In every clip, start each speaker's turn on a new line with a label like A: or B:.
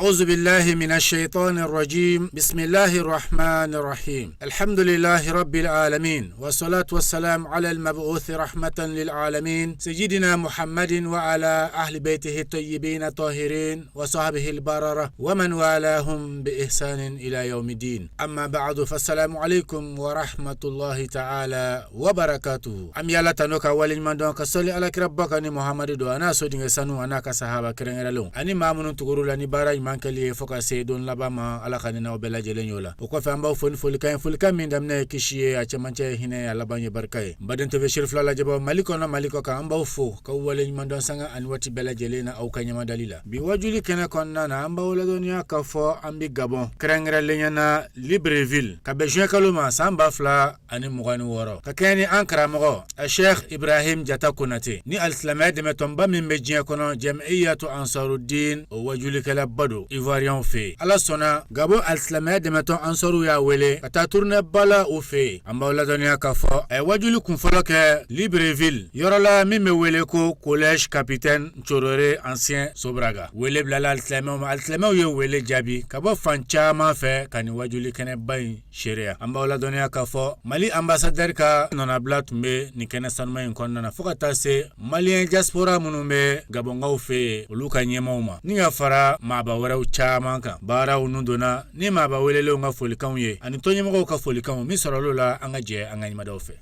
A: أعوذ بالله من الشيطان الرجيم بسم الله الرحمن الرحيم الحمد لله رب العالمين والصلاة والسلام على المبعوث رحمة للعالمين سيدنا محمد وعلى أهل بيته الطيبين الطاهرين وصحبه البررة ومن والاهم بإحسان إلى يوم الدين أما بعد فالسلام عليكم ورحمة الله تعالى وبركاته أم يلا تنوك ولين من دونك صلي على كربك أني محمد دو أنا سودين سنو أنا كصحابة كرين لون أني مامون تقولوا لني بارا mankali foka se don labama ala kanina obela jelen yola o ko fa mbaw fon fulkan min damne kishiye a chamanche hine ala banye barkay baden to shirif la jaba maliko ka mbaw fo ka walen man don sanga an wati bela jelena au kanyama dalila bi wajuli kena konna na mbaw la donia ka fo ambi gabon krengre lenyana Libreville ka be jwe kaluma samba fla ani mugani woro ka keni ankara mogo a Sheikh Ibrahim Jata Konate ni al-islamiyya de metomba min bejien kono jam'iyatu Ansaruddin o wajuli kala bado Ivoirian fait ala sona gabo al-islamiyya de meton ansaru ya wele ata tourne bala o fait amba la donia ka fo e wajuli kun folo ke Libreville yorola mi me wele ko collège capitaine Chorore ancien Sobraga wele blala al-islamiyya yo wele jabi kabo fancha ma fe kani wajuli kene bay sharia amba la donia ka fo Mali ambassadeur ka nona blat me ni kene sanma en konna fokata se Malien diaspora munumbe gabonga o fe oluka nyema uma ni afara ma ba wara chamanka bara unundona ni ma ba welele nga folikan ye ani tonye mako ka folikan mi sorolo la anga je anga ni madofe.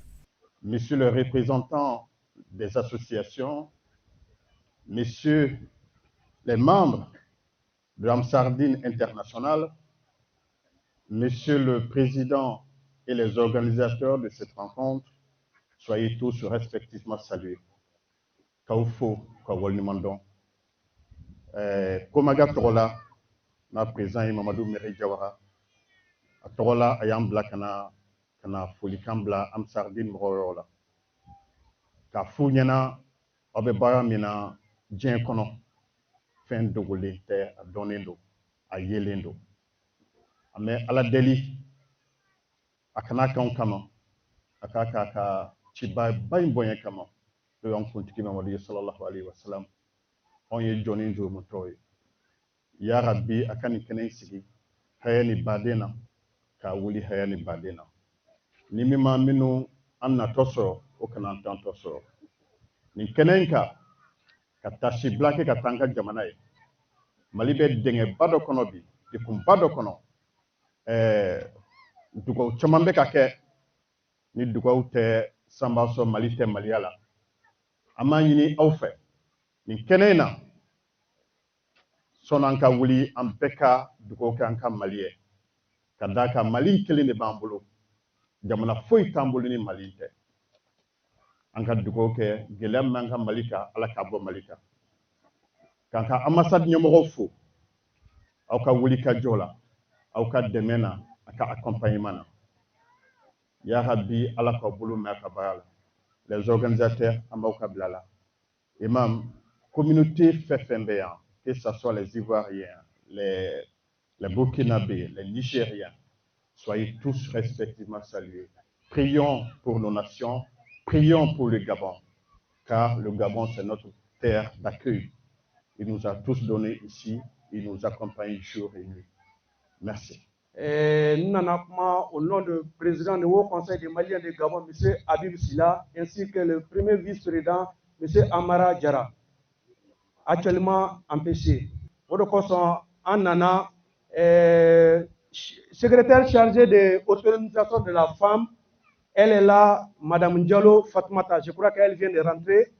B: Monsieur le représentant des associations, messieurs les membres de l'Amsardine internationale, monsieur le président et les organisateurs de cette rencontre, soyez tous respectivement salués. Kaufo, Kawolnimandon. Komaga Torola, na président Mamadou Meri Jawara, Torola ayam bla kana folikan bla Amsardine Morola. Ka funyana obe bara mina dien kono fin dogole te a donendo a yelendo. Ame ala deli akana kan kama akaka ka chiba bayin boyen kama to yon kuntiki Mamadou sallallahu alaihi wasallam on ye joni jo motoy ya rabbi akani kenen sigi hayani badena ka wuli hayani badena ni mima minu anna toso o kana tan toso ni kenenka ka tashi blake ka tanga jamana e mali be denge bado kono bi di kum bado kono dugo chamambe ka ke ni dugo te samba so mali te maliala amani ni awfe ni kenena sonanka wuli ambeka dugo kanka maliye kadaka mali kelinde bambulo jamana foi tambulu ni malinte anka dugo ke gelem manka malika ala kabo malika kanka ambassade nyomo fo au ka wuli ka jola au ka demena aka accompagnement ya rabbi ala ka bulu ma ka bala les organisateurs ambauka blala imam communauté fefembéa que ce soit les Ivoiriens les Burkinabés les Nigériens soyez tous respectivement salués. Prions pour nos nations, prions pour le Gabon, car le Gabon c'est notre terre d'accueil. Il nous a tous donné ici, il nous accompagne jour et nuit. Merci.
C: Nous avons au nom du président du Haut Conseil des Maliens du Gabon, M. Habib Silla, ainsi que le premier vice-président, M. Amara Diarra, actuellement empêché. Au demeurant, en Nana, secrétaire chargée de l'autonomisation de la femme, elle est là, Madame Ndialo Fatmata, je crois qu'elle vient de rentrer.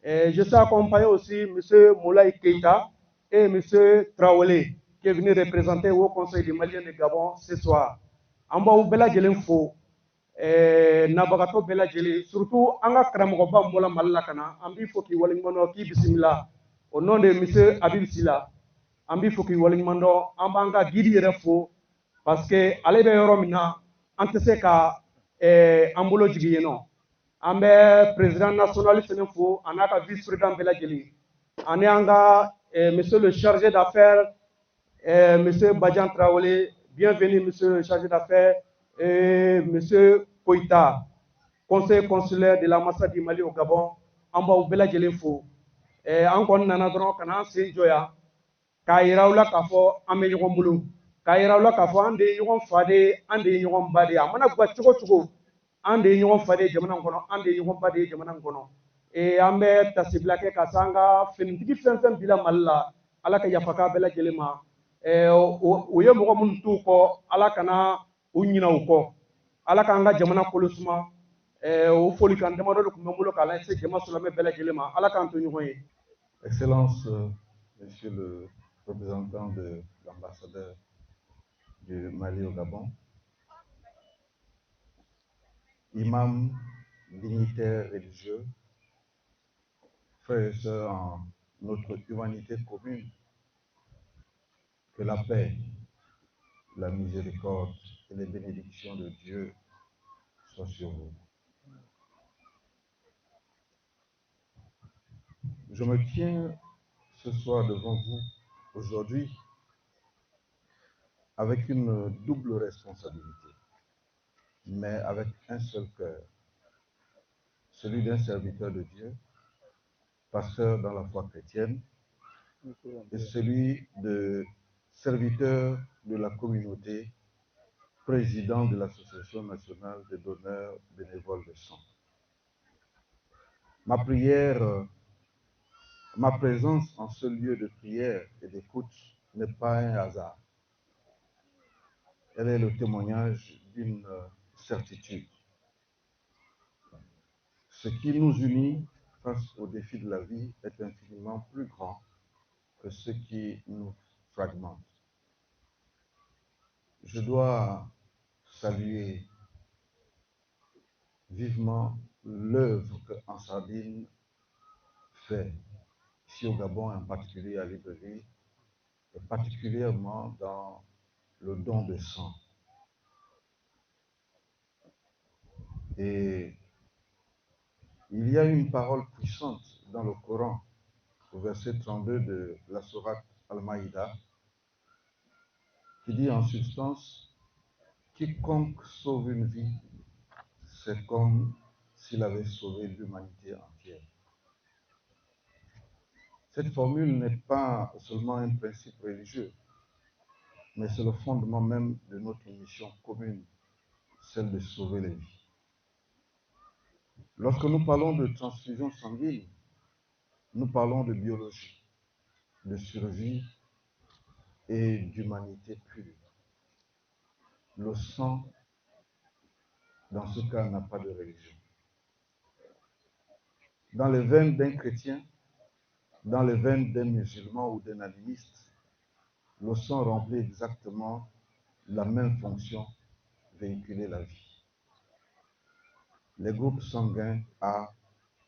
C: Je suis accompagné aussi M. Moulay Keita et M. Traoré, qui est venu représenter au Conseil des Maliens de Gabon ce soir. En bas, Bela Gelenfo, nabagato bɛɛ lajɛlen surtout an ka karamɔgɔba min bɔla Mali la ka na an b'i fo k'i waleɲumandɔn k'i bisimila au nom de monsieur Habib Sila an b'i fo k'i waleɲumandɔn an b'an ka guide yɛrɛ fo parce que ale bɛ yɔrɔ min na an tɛ se ka an bolo jigin yen nɔ an bɛ président national fɛnɛ fo a n'a ka vice président bɛɛ lajɛlen ani an ka monsieur le chargé d'affaires monsieur Badian Traoré bienvenue monsieur le chargé d'affaires monsieur Koita conseil consulaire de l'ambassade du Mali au Gabon an b'aw bɛɛ lajɛlen fo an kɔni nana dɔrɔn ka n'an sen jɔya k'a yira aw la k'a fɔ an bɛ ɲɔgɔn bolo k'a yira aw la k'a fɔ an de ye ɲɔgɔn fa de ye an de ye ɲɔgɔn ba de ye a mana guwa cogo cogo an de ye ɲɔgɔn fa de ye jamana in kɔnɔ an de ye ɲɔgɔn ba de ye jamana in kɔnɔ an bɛ tasibila kɛ ka se an ka finitigi fɛn fɛn bila Mali la ala ka yafa k'a bɛɛ lajɛlen ma o ye mɔgɔ minnu t'u kɔ ala kana u ɲinɛ u kɔ ala k'an ka jamana kolo suma o foli kan damadɔ de tun bɛ n bolo k'a lase jama silamɛ bɛɛ lajɛlen ma ala k'an to ɲɔgɔn ye.
D: Excellence, Monsieur le représentant de l'ambassadeur du Mali au Gabon, imams, dignitaires religieux, frères et sœurs en notre humanité commune, que la paix, la miséricorde et les bénédictions de Dieu soient sur vous. Je me tiens ce soir devant vous aujourd'hui avec une double responsabilité, mais avec un seul cœur, celui d'un serviteur de Dieu, pasteur dans la foi chrétienne, et celui de serviteur de la communauté, président de l'Association nationale des donneurs bénévoles de sang. Ma prière, ma présence en ce lieu de prière et d'écoute n'est pas un hasard. Elle est le témoignage d'une certitude. Ce qui nous unit face aux défis de la vie est infiniment plus grand que ce qui nous fragmente. Je dois saluer vivement l'œuvre que Ansardine fait ici au Gabon, en particulier à Libreville, et particulièrement dans le don de sang. Et il y a une parole puissante dans le Coran, au verset 32 de la sourate Al-Maïda, qui dit en substance: quiconque sauve une vie, c'est comme s'il avait sauvé l'humanité entière. Cette formule n'est pas seulement un principe religieux, mais c'est le fondement même de notre mission commune, celle de sauver les vies. Lorsque nous parlons de transfusion sanguine, nous parlons de biologie, de survie et d'humanité pure. Le sang, dans ce cas, n'a pas de religion. Dans les veines d'un chrétien, dans les veines d'un musulman ou d'un animiste, le sang remplit exactement la même fonction, véhiculer la vie. Les groupes sanguins A,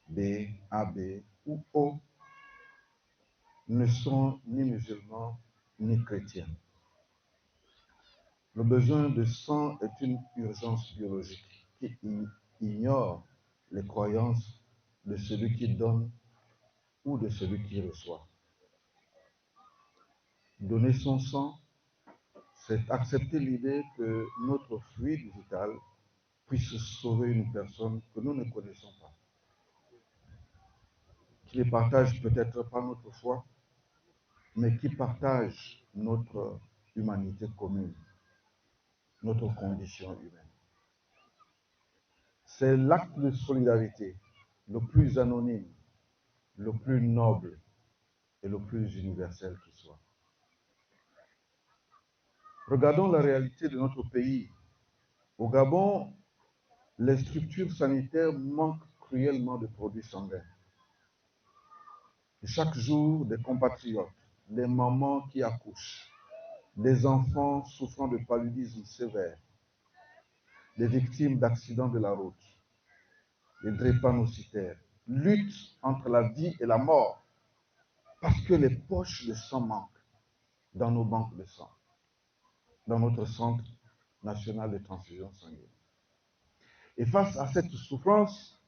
D: B, AB ou O ne sont ni musulmans ni chrétiens. Le besoin de sang est une urgence biologique qui ignore les croyances de celui qui donne ou de celui qui reçoit. Donner son sang, c'est accepter l'idée que notre fluide vital puisse sauver une personne que nous ne connaissons pas, qui ne partage peut-être pas notre foi, mais qui partage notre humanité commune, notre condition humaine. C'est l'acte de solidarité le plus anonyme, le plus noble et le plus universel qui soit. Regardons la réalité de notre pays. Au Gabon, les structures sanitaires manquent cruellement de produits sanguins. Chaque jour, des compatriotes, des mamans qui accouchent, des enfants souffrant de paludisme sévère, les victimes d'accidents de la route, les drépanocytaires, lutte entre la vie et la mort, parce que les poches de sang manquent dans nos banques de sang, dans notre centre national de transfusion sanguine. Et face à cette souffrance,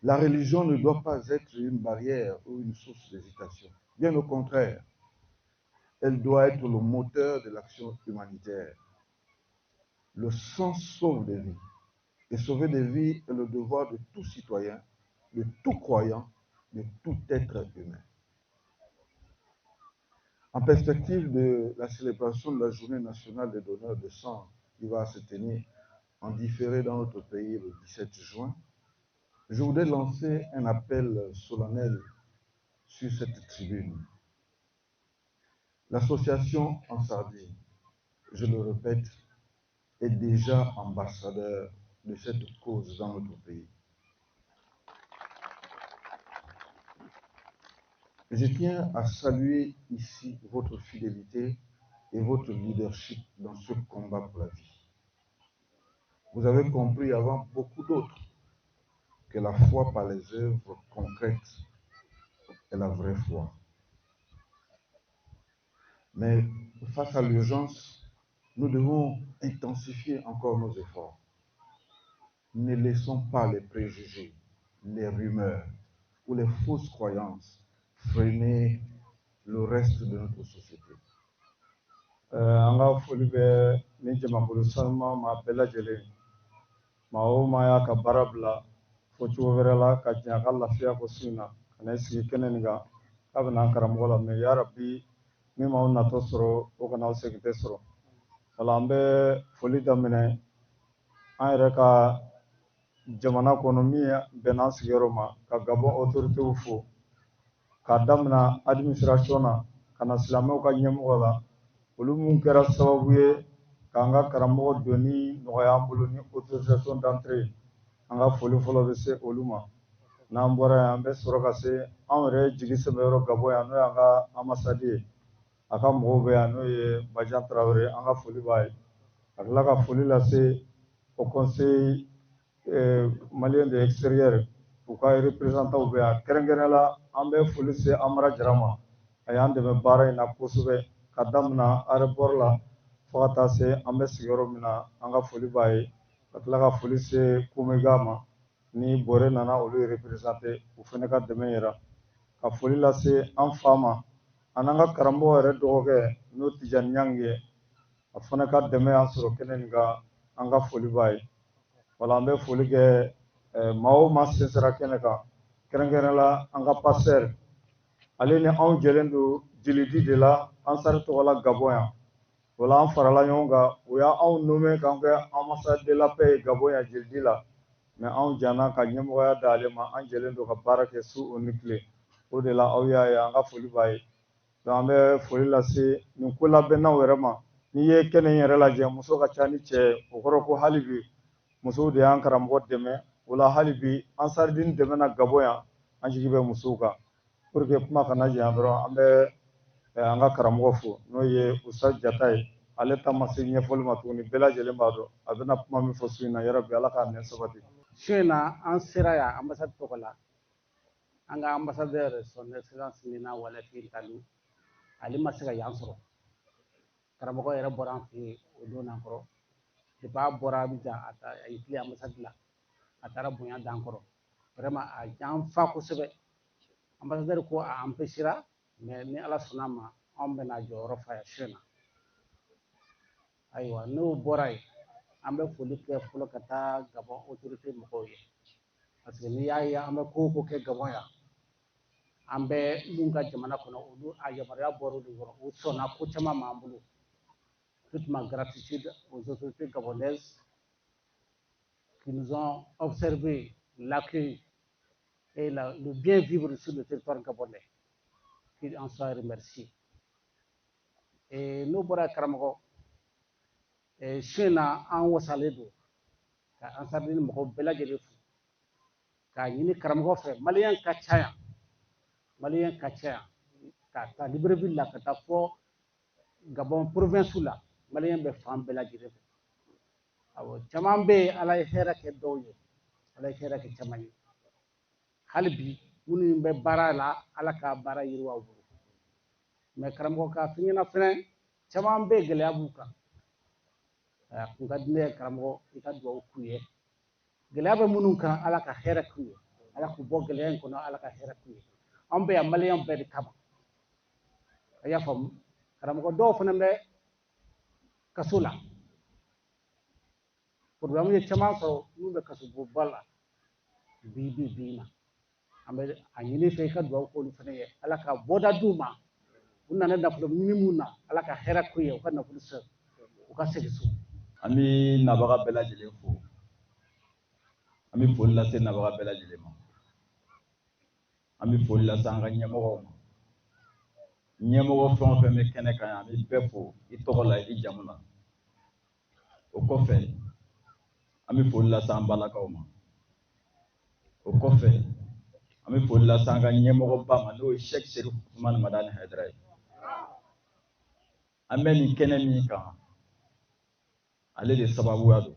D: la religion ne doit pas être une barrière ou une source d'hésitation. Bien au contraire, elle doit être le moteur de l'action humanitaire. Le sang sauve des vies. Et sauver des vies est le devoir de tout citoyen, de tout croyant, de tout être humain. En perspective de la célébration de la Journée nationale des donneurs de sang qui va se tenir en différé dans notre pays le 17 juin, je voudrais lancer un appel solennel sur cette tribune. L'association En Sardine, je le répète, est déjà ambassadeur de cette cause dans notre pays. Je tiens à saluer ici votre fidélité et votre leadership dans ce combat pour la vie. Vous avez compris avant beaucoup d'autres que la foi par les œuvres concrètes est la vraie foi. Mais face à l'urgence, nous devons intensifier encore nos efforts. Ne laissons pas les préjugés, les rumeurs ou les fausses croyances freiner le reste de notre société.
C: Anga foli bɛ ni jamakulu sanuma ma bɛɛ lajɛlen maa o maa y'a ka baara bila fo cogo wɛrɛ la ka jɛn a ka lafiya ko su in na ka na sigi kɛnɛ nin kan k'a bɛ n'an karamɔgɔ la mɛ yarabi min m'aw natɔ sɔrɔ o kana aw segin tɛ sɔrɔ wala an bɛ foli daminɛ an yɛrɛ ka jamana kɔnɔ min bɛnna an sigiyɔrɔ ma ka Gabon autoritéw fo k'a daminɛ administration na ka na silamɛw ka ɲɛmɔgɔ la olu mun kɛra sababu ye k'an ka karamɔgɔ donni nɔgɔya an bolo ni autorisation d'entrée an ka foli fɔlɔ bɛ se olu ma n'an bɔra yan an bɛ sɔrɔ ka se anw yɛrɛ jigi sɛbɛyɔrɔ Gabon yan n'o y'an ka ambassade ye a ka mɔgɔw bɛ yan n'o ye Bajan Tarawele an ka foli b'a ye ka tila ka foli lase au conseil malien de l'extérieur u ka représentant bɛ yan kɛrɛnkɛrɛnnenya la an bɛ foli se Amara Jara ma a y'an dɛmɛ baara in na kosɛbɛ ka daminɛ aéroport la fo ka taa se an bɛ sigiyɔrɔ min na an ka foli b'a ye ka tila ka foli se Komega ma ni Bɔrɛ nana olu ye représenté u fana ka dɛmɛ yira ka foli lase an fa ma a n'an ka karamɔgɔ yɛrɛ dɔgɔkɛ n'o Tijani Ɲangi ye a fana ka dɛmɛ y'an sɔrɔ kɛnɛ nin kan an ka foli b'a ye wala an bɛ foli kɛ maa o maa sen sera kɛnɛ kan kɛrɛnkɛrɛnnenya la an ka pasteur ale ni anw jɛlen don jelidi de la an sari tɔgɔ la Gabon yan wala an farala ɲɔgɔn kan o y'anw nommé k'an kɛ ambassade de la paix ye Gabon yan jelidi la mais anw janna ka ɲɛmɔgɔya d'ale ma an jɛlen don ka baara kɛ su o ni tile o de la aw y'a ye an ka foli b'a ye donc an bɛ foli lase nin ko labɛnnaw yɛrɛ ma n'i ye kɛnɛ in yɛrɛ lajɛ muso ka ca ni cɛ ye o kɔrɔ ko hali bi musow de y'an karamɔgɔ dɛmɛ o la hali bi an saridini dɛmɛna Gabon yan an jigi bɛ musow kan pour que kuma kana janya dɔrɔn an bɛ an ka karamɔgɔ fo n'o ye Usa Jata ye ale ta ma se ɲɛfɔli ma tuguni bɛɛ lajɛlen b'a dɔn a bɛna kuma min fɔ su in na yarabi Ala k'a nɛ sabati
E: su in na an sera yan ambassade tɔgɔ la an ka ambassadeur son excellence Nina Walafi Talu ale ma se ka yan sɔrɔ karamɔgɔ yɛrɛ bɔra an fɛ yen o don n'an kɔrɔ depuis a bɔra Abidjan a y'i tilen ambassade la a taara bonya d'an kɔrɔ vraiment a y'an fa kosɛbɛ ambassadeur ko a empêchera mais ni Ala sɔnna ma anw bɛna jɔyɔrɔ fa yan su in na ayiwa n'o bɔra yen an bɛ foli kɛ fɔlɔ ka taa Gabon autorité mɔgɔw ye parce que n'i y'a ye an bɛ ko o ko kɛ Gabon yan an bɛ mun ka jamana kɔnɔ olu a yamaruya bɔra olu kɔrɔ u sɔnna ko caman m'an bolo toute ma gratitude aux autorités gabonaises qui nous ont observé l'accueil et le bien vivre sur le territoire gabonais qu'ils en soient remerciés et n'o bɔra karamɔgɔ su in na an wasalen don ka an saridini mɔgɔw bɛɛ lajɛlen fo k'a ɲini karamɔgɔ fɛ maliyɛn ka ca yan ka taa Libreville la ka taa fɔ Gabon province la maliyɛn bɛ fan bɛɛ lajɛlen fɛ awo caman be ala ye hɛrɛ kɛ dɔw ye ala ye hɛrɛ kɛ caman ye hali bi minnu bɛ baara la ala ka baara yiriwa u bolo mais karamɔgɔ k'a f'i ɲɛna fɛnɛ caman be gɛlɛya b'u kan a kun ka di ne ye karamɔgɔ i ka dugawu k'u ye gɛlɛya bɛ minnu kan ala ka hɛrɛ k'u ye ala k'u bɔ gɛlɛya in kɔnɔ ala ka hɛrɛ k'u ye an bɛ yan maliyɛn bɛɛ de kama a y'a faamu karamɔgɔ dɔw fana bɛ kaso la programme ye caman sɔrɔ n'u bɛ kaso bonba la bi na an bɛ a ɲini fɛ i ka dugawu k'olu fana ye ala ka bɔda d'u ma u nana nafolo ɲini mun na ala ka hɛrɛ k'u ye u ka nafolo sɔrɔ u ka segin so
F: an bɛ nabaga bɛɛ lajɛlen fo an bɛ foli lase nabaga bɛɛ lajɛlen ma an bɛ foli lase an ka ɲɛmɔgɔw ma ɲɛmɔgɔ fɛn o fɛn bɛ kɛnɛ kan yan an bɛ bɛɛ fo i tɔgɔ la i jamu la o kɔfɛ an bɛ foli lase an balakaw ma o kɔfɛ an bɛ foli lase an ka ɲɛmɔgɔba ma n'o ye Sheikh Sherif Usman Madani Haidara ye an bɛ nin kɛnɛ min kan ale de sababuya don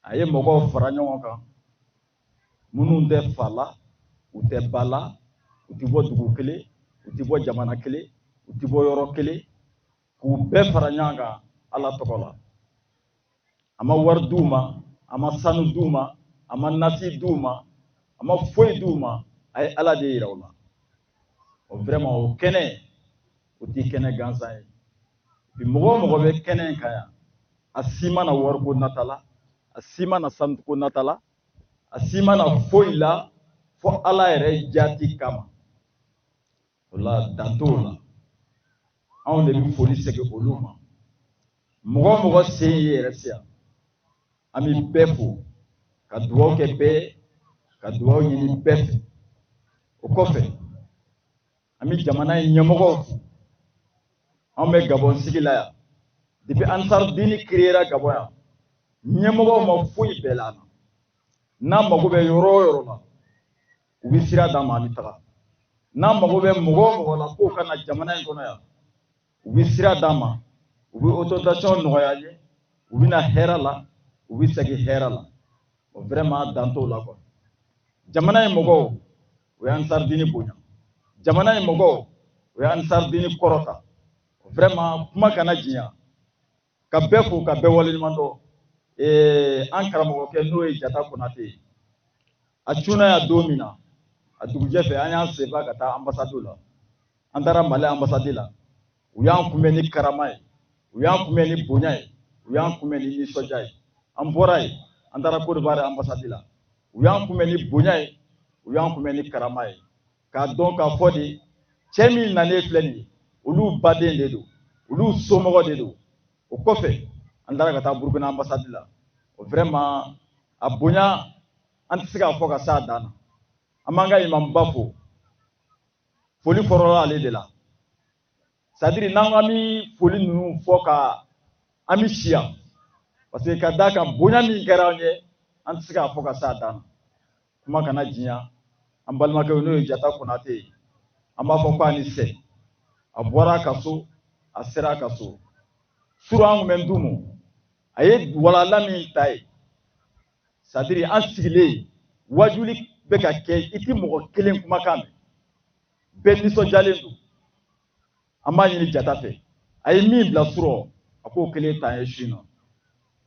F: a ye mɔgɔw fara ɲɔgɔn kan minnu tɛ fa la u tɛ ba la u tɛ bɔ dugu kelen u tɛ bɔ jamana kelen u tɛ bɔ yɔrɔ kelen k'u bɛɛ fara ɲɔgɔn kan ala tɔgɔ la a ma wari d'u ma a ma sanu d'u ma a ma nasi d'u ma a ma foyi d'u ma a ye ala de yira u la o vraiment o kɛnɛ o tɛ kɛnɛ gansan ye bi mɔgɔ o mɔgɔ bɛ kɛnɛ in kan yan a si mana wariko nata la a si mana sanuko nata la a si mana foyi la fo ala yɛrɛ jaati kama o la dan t'o la anw de bɛ foli segin olu ma mɔgɔ o mɔgɔ sen ye yɛrɛ se yan an bɛ bɛɛ fo ka dugawu kɛ bɛɛ ye ka dugawu ɲini bɛɛ fɛ o kɔfɛ an bɛ jamana in ɲɛmɔgɔw fo an bɛ Gabɔn sigi la yan depuis Ansar Dine créera Gabɔn yan ɲɛmɔgɔw ma foyi bɛɛ la n'a mago bɛ yɔrɔ o yɔrɔ la u bɛ sira d'an ma an bɛ taga n'a mago bɛ mɔgɔ o mɔgɔ la k'o ka na jamana in kɔnɔ yan u bɛ sira d'an ma u bɛ autorisation nɔgɔya ye u bɛ na hɛrɛ la u bɛ segin hɛrɛ la o vraiment dan t'o la quoi jamana in mɔgɔw o ye Ansar Dine bonya jamana in mɔgɔw o ye Ansar Dine kɔrɔta vraiment kuma kana jiyan ka bɛɛ fo ka bɛɛ waleɲuman dɔn an karamɔgɔkɛ n'o ye Jata Konate ye a cunna yan don min na a dugujɛ fɛ an y'an senfa ka taa ambassade la an taara Mali ambassade la u y'an kunbɛn ni karama ye u y'an kunbɛn ni bonya ye u y'an kunbɛn ni nisɔndiya ye an bɔra yen an taara Côte d'Ivoire ambassade la u y'an kunbɛn ni bonya ye u y'an kunbɛn ni karama ye k'a dɔn k'a fɔ de cɛ min nanen filɛ nin ye olu baden de don olu somɔgɔ de don o kɔfɛ an taara ka taa Burukina ambassade la o vraiment a bonya an tɛ se k'a fɔ ka s'a dan na an b'an ka imamba fo foli fɔlɔla ale de la c'est à dire n'an ko an bɛ foli ninnu fɔ ka an bɛ si yan parce que ka d'a kan bonya min kɛra an ye an tɛ se k'a fɔ ka s'a dan na kuma kana jiyan an balimakɛw n'o ye Jata Konate ye an b'a fɔ ko a ni se a bɔra a ka so a sera a ka so surɔ an kun bɛ d'u ma a ye walanda min ta ye c'est à dire an sigilen wajuli bɛ ka kɛ i tɛ mɔgɔ kelen kumakan mɛn bɛɛ nisɔndiyalen don an b'a ɲini Jata fɛ a ye min bila surɔ a k'o kelen ta an ye su in na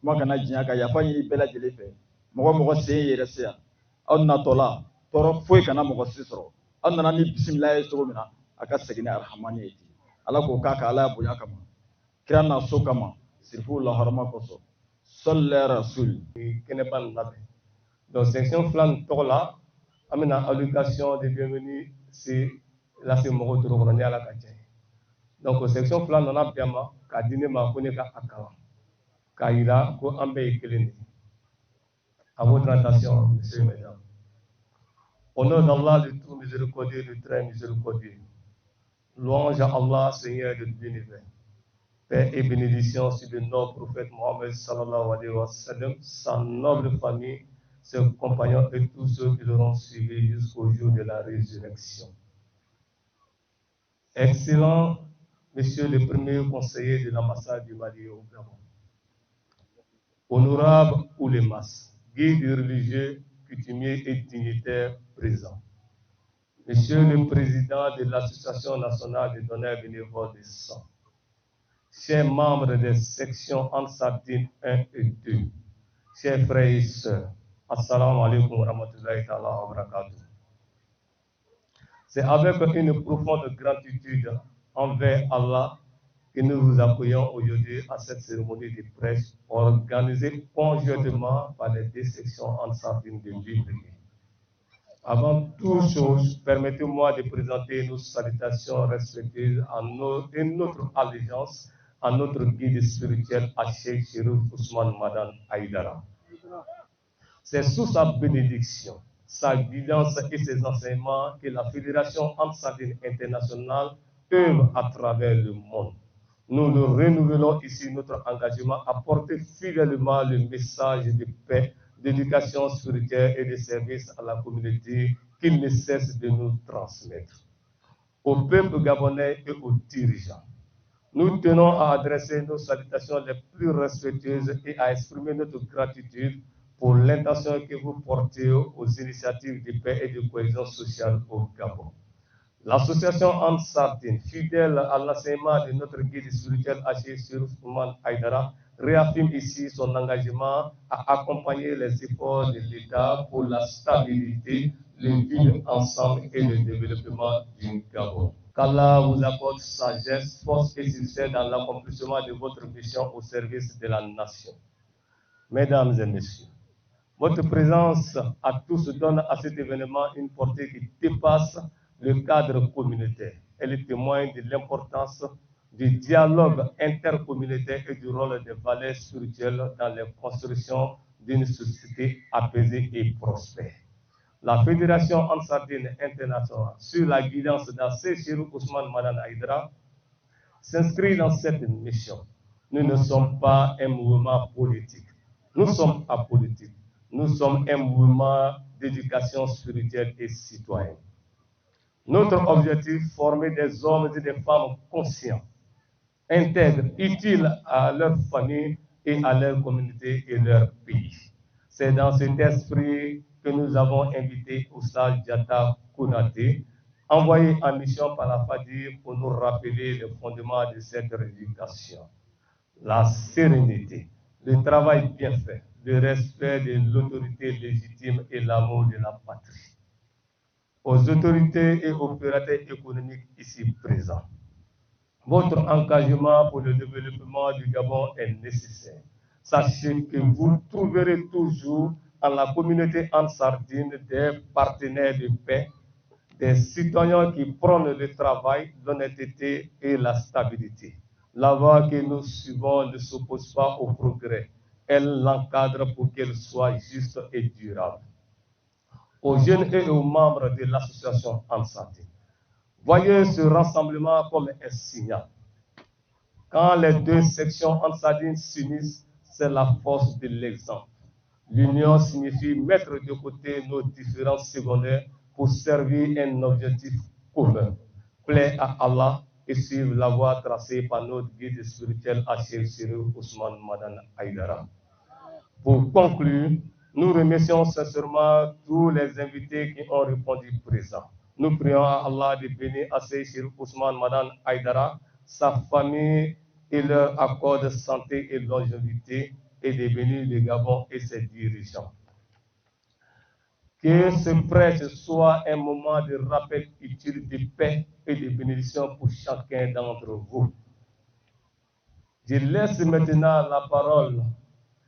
F: kuma kana jiyan ka yafa ɲini bɛɛ lajɛlen fɛ mɔgɔ mɔgɔ sen yɛrɛ se yan aw natɔla tɔɔrɔ foyi kana mɔgɔ si sɔrɔ aw nana ni bisimila ye cogo min na a ka segin ni arahamani ye ten ala k'o k'a kan ala ya bonya kama kira n'a so kama sirifu laharama kosɔn sɔlila rasul
C: kɛnɛba nin labɛn donc section fila nin tɔgɔ la an bɛna allocation de bienvenue se lase mɔgɔw toro kɔnɔ ni ala ka jɛ donc section fila nana bɛn ma k'a di ne ma ko ne ka a kalan k'a yira ko an bɛɛ ye kelen de à votre attention messieurs et mesdames au nom d'Allah le tout miséricordieux le très miséricordieux louange à Allah Seigneur de l'univers paix et bénédiction sur le noble prophète Mohammed sallallahu alayhi wa sallam, sa noble famille, ses compagnons et tous ceux qui l'auront suivi jusqu'au jour de la résurrection. Excellent, monsieur le premier conseiller de l'ambassade du Mali au Gabon.
G: honorables oulémas, guides religieux, coutumiers et dignitaires présents, Monsieur le Président de l'Association nationale des donneurs bénévoles de sang, chers membres des sections Ansardine 1 et 2, chers frères et sœurs, Assalamu alaikum wa rahmatullahi wa barakatuh. C'est avec une profonde gratitude envers Allah que nous vous accueillons aujourd'hui à cette cérémonie de prêche organisée conjointement par les deux sections Ansardine de Libreville. Avant toute chose, permettez-moi de présenter nos salutations respectueuses et notre allégeance à notre guide spirituel, Cheikh Cherif Ousmane Madan Aïdara. C'est sous sa bénédiction, sa guidance et ses enseignements que la Fédération Ansardine internationale œuvre à travers le monde. Nous nous renouvelons ici notre engagement à porter fidèlement le message de paix, d'éducation spirituelle et de service à la communauté qu'il ne cesse de nous transmettre. Au peuple gabonais et aux dirigeants, nous tenons à adresser nos salutations les plus respectueuses et à exprimer notre gratitude pour l'intention que vous portez aux initiatives de paix et de cohésion sociale au Gabon. L'association Ansardine, fidèle à l'enseignement de notre guide spirituel Cheikh Cherif Ousmane Aïdara, réaffirme ici son engagement à accompagner les efforts de l'État pour la stabilité, le vivre ensemble et le développement du Gabon. Qu'Allah vous accorde sagesse, force et succès dans l'accomplissement de votre mission au service de la nation. Mesdames et messieurs, votre présence à tous donne à cet événement une portée qui dépasse le cadre communautaire. Elle témoigne de l'importance du dialogue intercommunautaire et du rôle des valeurs spirituelles dans la construction d'une société apaisée et prospère. La Fédération Ansardine internationale, sur la guidance d'Cheikh Cherif Ousmane Madan Aïdara, s'inscrit dans cette mission. Nous ne sommes pas un mouvement politique. Nous sommes apolitiques. Nous sommes un mouvement d'éducation spirituelle et citoyenne. Notre objectif, former des hommes et des femmes conscients, intègres, utiles à leur famille et à leur communauté et leur pays. C'est dans cet esprit que nous avons invité Oussal Diatta Konaté, envoyé en mission par la FADI pour nous rappeler les fondements de cette éducation. La sérénité, le travail bien fait, le respect de l'autorité légitime et l'amour de la patrie. Aux autorités et opérateurs économiques ici présents, votre engagement pour le développement du Gabon est nécessaire. Sachez que vous trouverez toujours en la communauté ansardine des partenaires de paix, des citoyens qui prônent le travail, l'honnêteté et la stabilité. La voie que nous suivons ne s'oppose pas au progrès. Elle l'encadre pour qu'elle soit juste et durable. Aux jeunes et aux membres de l'association Ansardine, voyez ce rassemblement comme un signal. Quand les deux sections Ansardine s'unissent, c'est la force de l'exemple. L'union signifie mettre de côté nos différences secondaires pour servir un objectif commun, plaire à Allah et suivre la voie tracée par notre guide spirituel Cheikh Cherif Ousmane Madan Aïdara. Pour conclure, nous remercions sincèrement tous les invités qui ont répondu présents. Nous prions à Allah de bénir Cheikh Cherif Ousmane Madan Aïdara, sa famille et leur accord de santé et longévité et de bénir le Gabon et ses dirigeants. Que ce prêche soit un moment de rappel utile de paix et de bénédiction pour chacun d'entre vous. Je laisse maintenant la parole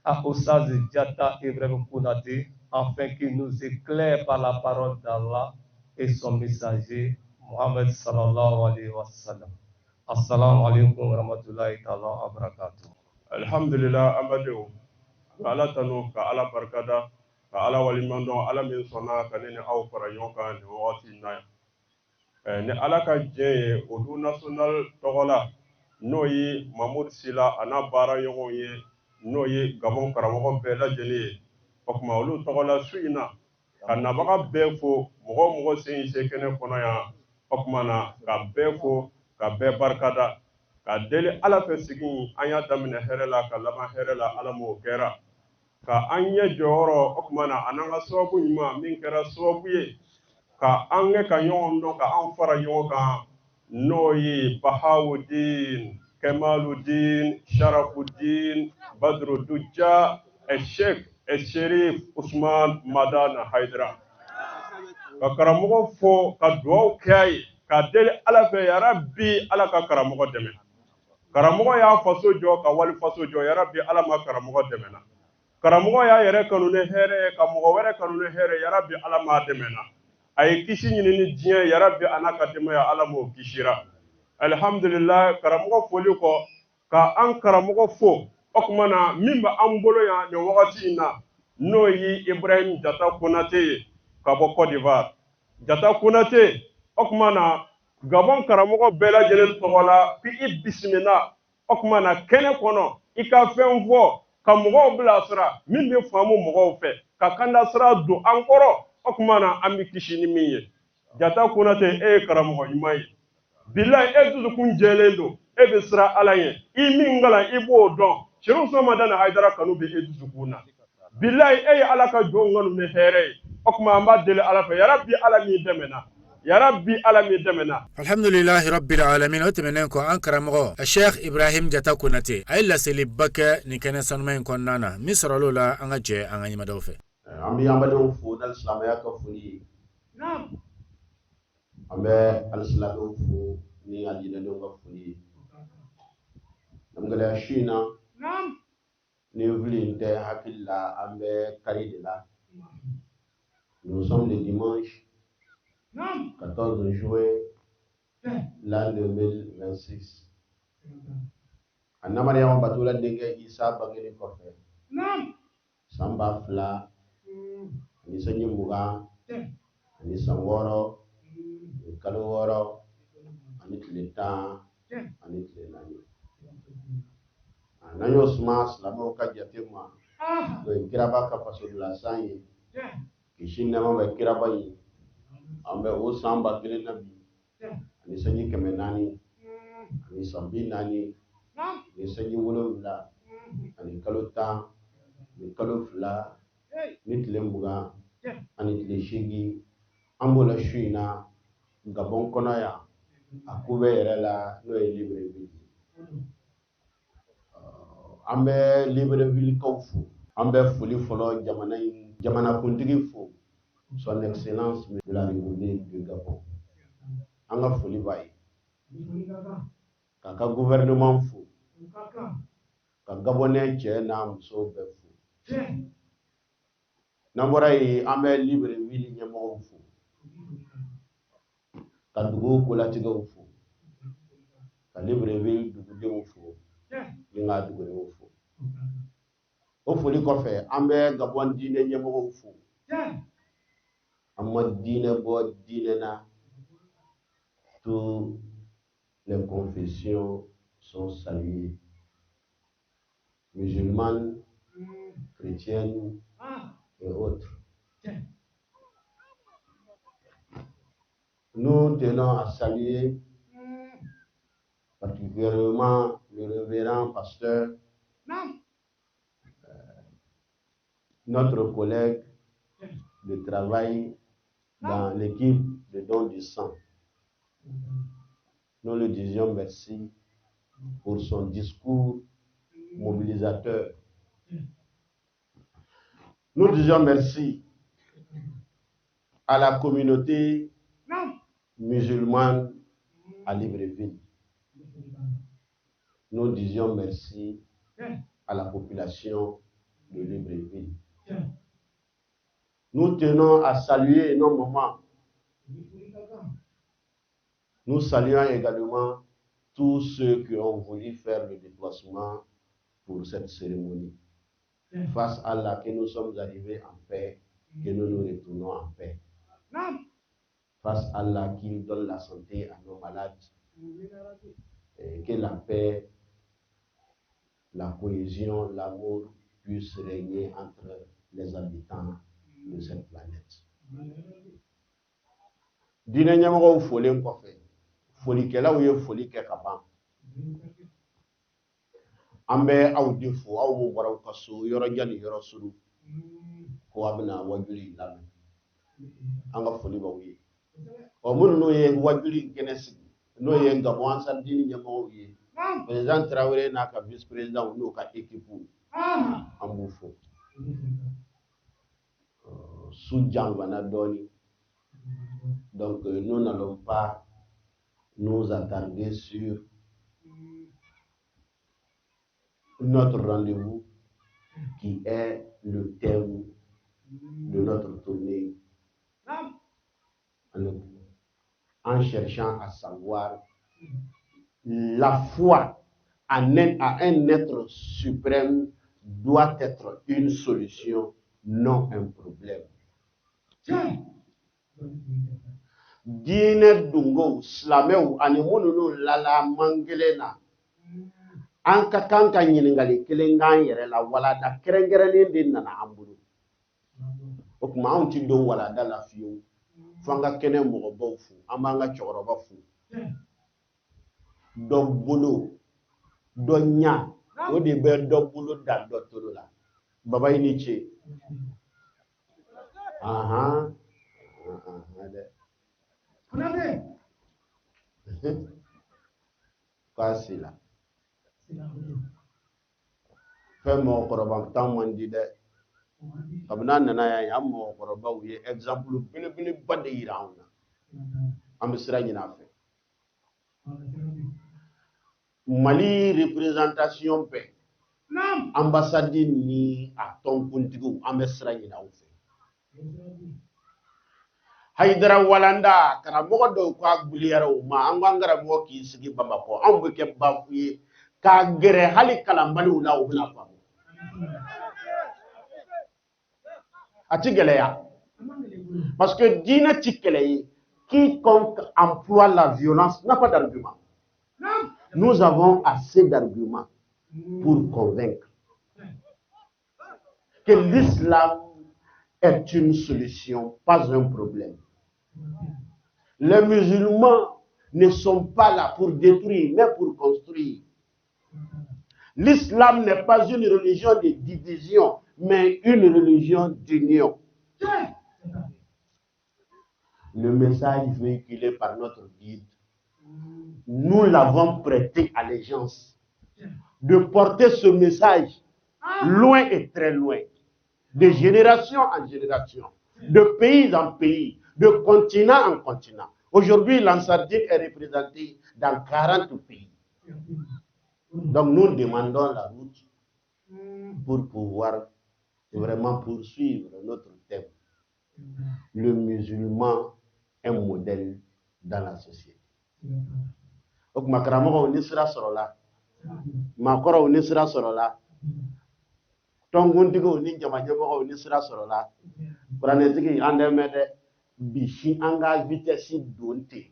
G: à Oussaz Diatta Ibrahim Konaté afin qu'il nous éclaire par la parole d'Allah et son messager Muhammad sallallahu alayhi wa sallam. Assalamu alaikum wa rahmatullahi wa barakatuh.
H: Alhamdulillah, Amadou. Ala tanu ka ala barkada ka ala walimando ala min sona ka ne aw fara yonka ne wati na ne ala ka je o du national togola noyi Mamoud Sila ana bara yogo ye noyi Gabon karamo be la jeli o kuma olu togola suina kana baga be fo mogo sen sekene kono ya o kuma na ka be fo ka be barkada ka deli ala fe sigi anya damine herela ka lama herela ala mo kera ka an ɲɛ jɔyɔrɔ o tuma na a n'an ka sababu ɲuman min kɛra sababu ye ka an kɛ ka ɲɔgɔn dɔn ka an fara ɲɔgɔn kan n'o ye Bahawudin, Kemaluddin, Sharafuddin, Badruddin, Sheikh Sherif Usman Madana Haidara. Ka karamɔgɔ fo ka dugawu kɛ a ye ka deli Ala fɛ ya Rabbi Ala ka karamɔgɔ dɛmɛ. Karamɔgɔ y'a faso jɔ ka wali faso jɔ ya Rabbi Ala ma karamɔgɔ dɛmɛ na. Karamɔgɔ y'a yɛrɛ kanu ni hɛrɛ ye ka mɔgɔ wɛrɛ kanu ni hɛrɛ ya Rabbi Ala ma dɛmɛ na. A ye kisi ɲini ni diɲɛ ya Rabbi a n'a ka denbaya Ala m'o kisira. Alhamdulillah karamɔgɔ foli kɔ ka an karamɔgɔ fo o tuma na min bɛ an bolo yan nin wagati in na n'o ye Ibrahim Jata Konate ye ka bɔ Côte d'Ivoire. Jata Konate o tuma na Gabon karamɔgɔ bɛɛ lajɛlen tɔgɔ la k'i bisimila o tuma na kɛnɛ kɔnɔ i ka fɛn fɔ ka mɔgɔw bilasira min bɛ faamu mɔgɔw fɛ ka kanda sira don an kɔrɔ o tuma na an bɛ kisi ni min ye. Jata Konate e ye karamɔgɔ ɲuman ye. Bilahi e dusukun jɛlen don e bɛ siran Ala ɲɛ i min kalan i b'o dɔn Seku Usman Madana Haidara kanu bɛ e dusukun na. Bilahi e ye Ala ka jɔn kanu ni hɛrɛ ye o tuma an b'a deli Ala fɛ ya Rabbi Ala min dɛmɛ na. Ya Rabbi Ala min dɛmɛ na.
A: Alhamdulillahi rabbil alamin. O tɛmɛnen kɔ an karamɔgɔ Sheikh Ibrahim Jata Konate a ye laseliba kɛ nin kɛnɛ sanuman in kɔnɔna na min sɔrɔla o la an ka jɛ an ka ɲɛmadaw fɛ.
I: An bɛ anbadenw fo n'ali silamɛya ka foli ye. An bɛ alisilamɛw fo ni alijinɛdenw ka foli ye. Namgɛlɛya su in na ni wuli tɛ hakili la an bɛ kari de la. Nous sommes le dimanche 14 juin l'an 2026. A Mariama Batula denkɛ Isa bangeli kɔfɛ san 2000 ani sanji 20 ani san 6 ani kalo 6 ani tile 10 ani tile 4. N'an y'o suma silamɛw ka jate ma o ye kiraba ka fasodilansan ye kisi nɛɛma bɛ kiraba ye. An bɛ o san 1000 na bi ani sanji 400 ani san 40 ani sanji 7 ani kalo 10 ani kalo 2 ni tile 20 ani tile 8 an b'o la su in na Gabon kɔnɔ yan a ko bɛɛ yɛrɛ la n'o ye Libreville. An bɛ Libreville kaw fo an bɛ foli fɔlɔ jamanakuntigi fo son excellence de la République du Gabon. An ka foli b'a ye k'a ka gouvernement fo ka Gabonais cɛ n'a muso bɛɛ fo. N'an bɔra yen an bɛ Libreville ɲɛmɔgɔw fo ka dugu kolatigɛw fo ka Libreville dugudenw fo ni ka dugudenw fo. O foli kɔfɛ an bɛ Gabon diinɛ ɲɛmɔgɔw fo. An ma diinɛ bɔ diinɛ na. Toutes les confessions sont saluées. Musulmanes, chrétiennes et autres. Nous tenons à saluer particulièrement le révérend pasteur, notre collègue de travail dans l'équipe de don du sang. Nous lui disions merci pour son discours mobilisateur. Nous disions merci à la communauté musulmane à Libreville. Nous disions merci à la population de Libreville. Nous tenons à saluer énormément. Nous saluons également tous ceux qui ont voulu faire le déplacement pour cette cérémonie. Face à Allah, que nous sommes arrivés en paix, que nous nous retournons en paix. Face à Allah, qu'il donne la santé à nos malades, et que la paix, la cohésion, l'amour puissent régner entre les habitants de cette planète. Diinɛ ɲɛmɔgɔw folen kɔfɛ, folikɛlaw ye foli kɛ ka ban. ambe aw defo aw mo waraw kaso yoro jani yoro suru ko abna wajuli lam anga foli ba wi o mun no ye wajuli kenes no ye ngamo ansar dini nyamo wi président Traoré na ka vice président no ka équipe ambu fo sous Djangwana Doni. Donc nous n'allons pas nous attarder sur notre rendez-vous qui est le thème de notre tournée en cherchant à savoir la foi à un être suprême doit être une solution, non un problème. Dine dungo slameu animunu lala mangelena anka kanka nyiningali kelengan yere la wala da kerengereni din na ambulu okuma onti do wala da la fiyo fanga kene mo bofu amanga choro bafu do bulu do nya o de be do bulu da do tolo la baba ini che aha Quasi là. Fais mon corban tant mon dit de. Abna nana ya mo corba ou exemple bini bade irauna. Amisra nyina fe. Mali représentation paix. Ambassade ni a ton kuntigu amisra nyina fe. Haidara walanda kana mogo do ko agbuliyaro ma angangara mo ki sigi Bamako ambu ke bafuye ka gere hali kala mbali ula ubna fa atigeleya parce que dina tikele quiconque emploie la violence n'a pas d'argument. Nous avons assez d'arguments pour convaincre que l'islam est une solution, pas un problème. Les musulmans ne sont pas là pour détruire, mais pour construire. L'islam n'est pas une religion de division, mais une religion d'union. Le message véhiculé par notre guide, nous l'avons prêté allégeance. De porter ce message loin et très loin, de génération en génération, de pays en pays, de continent en continent. Aujourd'hui, l'Ansardine est représentée dans 40 pays. Donc nous demandons la route pour pouvoir vraiment poursuivre notre thème. Le musulman est un modèle dans la société. Donc makaramo on sera sorola. Makoro on sera sorola. Tongundigo ni jamajabo on sera sorola. Pranetiki andemede bishi anga vitesse donte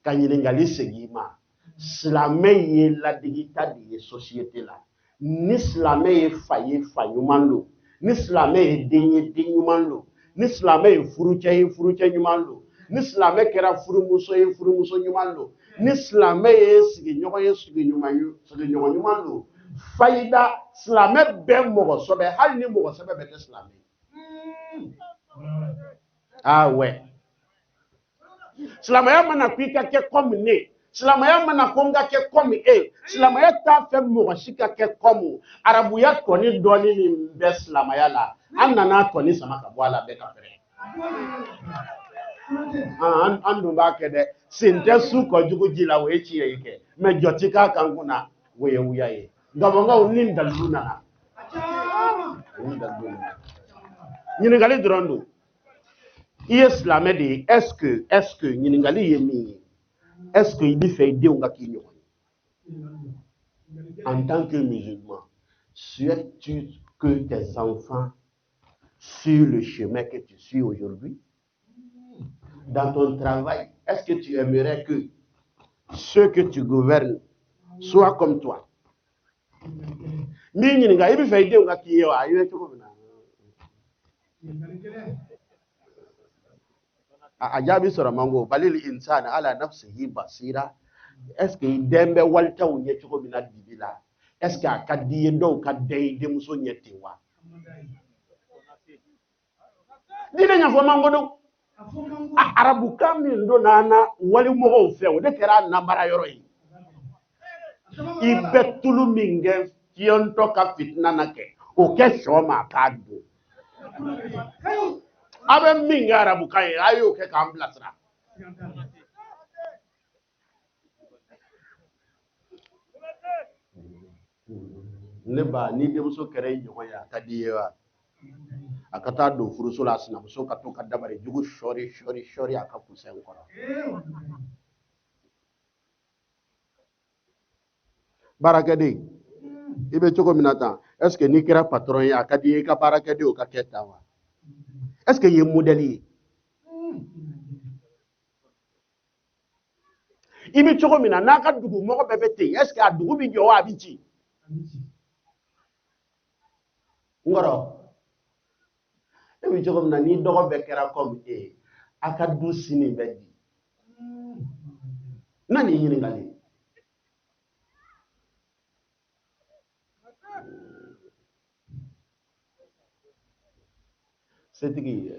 I: kanyilingali segima slamé ye la digita de société là ni slamé ye faye fayumando ni slamé ye denye denyumando ni slamé ye furuche nyumando ni slamé kera furumuso nyumando ni slamé ye sigi nyumando fayda slamé ben mo sobe hal ni mo sobe be slamé. Ah ouais. Silamaya mana kwika ke comme ne. Silamaya mana konga ke comme e. Silamaya ta fe mo shika ke comme arabuya toni doni ni be silamaya la. Anana toni sama ka bwala be ka fere. Andu ba ke de sinte su ko jugu jila we chi yeke. Me jotika kanguna we wuya ye. Ngabonga uninda luna na. Nyini gali drondo. Islam est est-ce que Niningali yemi est-ce que il fait aider on gakinyo en tant que musulman souhaites-tu que tes enfants sur le chemin que tu suis aujourd'hui dans ton travail est-ce que tu aimerais que ceux que tu gouvernes soient comme toi mi Nininga il fait aider on gakinyo ayo chokobina ajabi sora mango balil insana ala nafsihi basira est-ce que dembe walta wonye choko bina dibila est-ce que ka di do ka dey de muso nyeti wa dina nya fo mangodo arabu kamin do nana wali mo fe o de kera na bara yoro yi ibetulu minge kionto ka fitna nake o ke shoma ka do abe minge arabu kai ayo ke ka amblasra ne ba ni de muso kere nyoya ka diyewa akata do furuso la sina muso ka to ka dabare jugu shori aka kusen kono barakade ibe choko minata est-ce que ni kira patron ya akadi ka barakade o ka keta wa est-ce que ye modeli ibe choko mina na ka dugu mo ko bebete est-ce que adugu bi jo wa bici ngoro ibe choko mina ni dogo be kera comme akadu sini bedi nani yini ngali setigi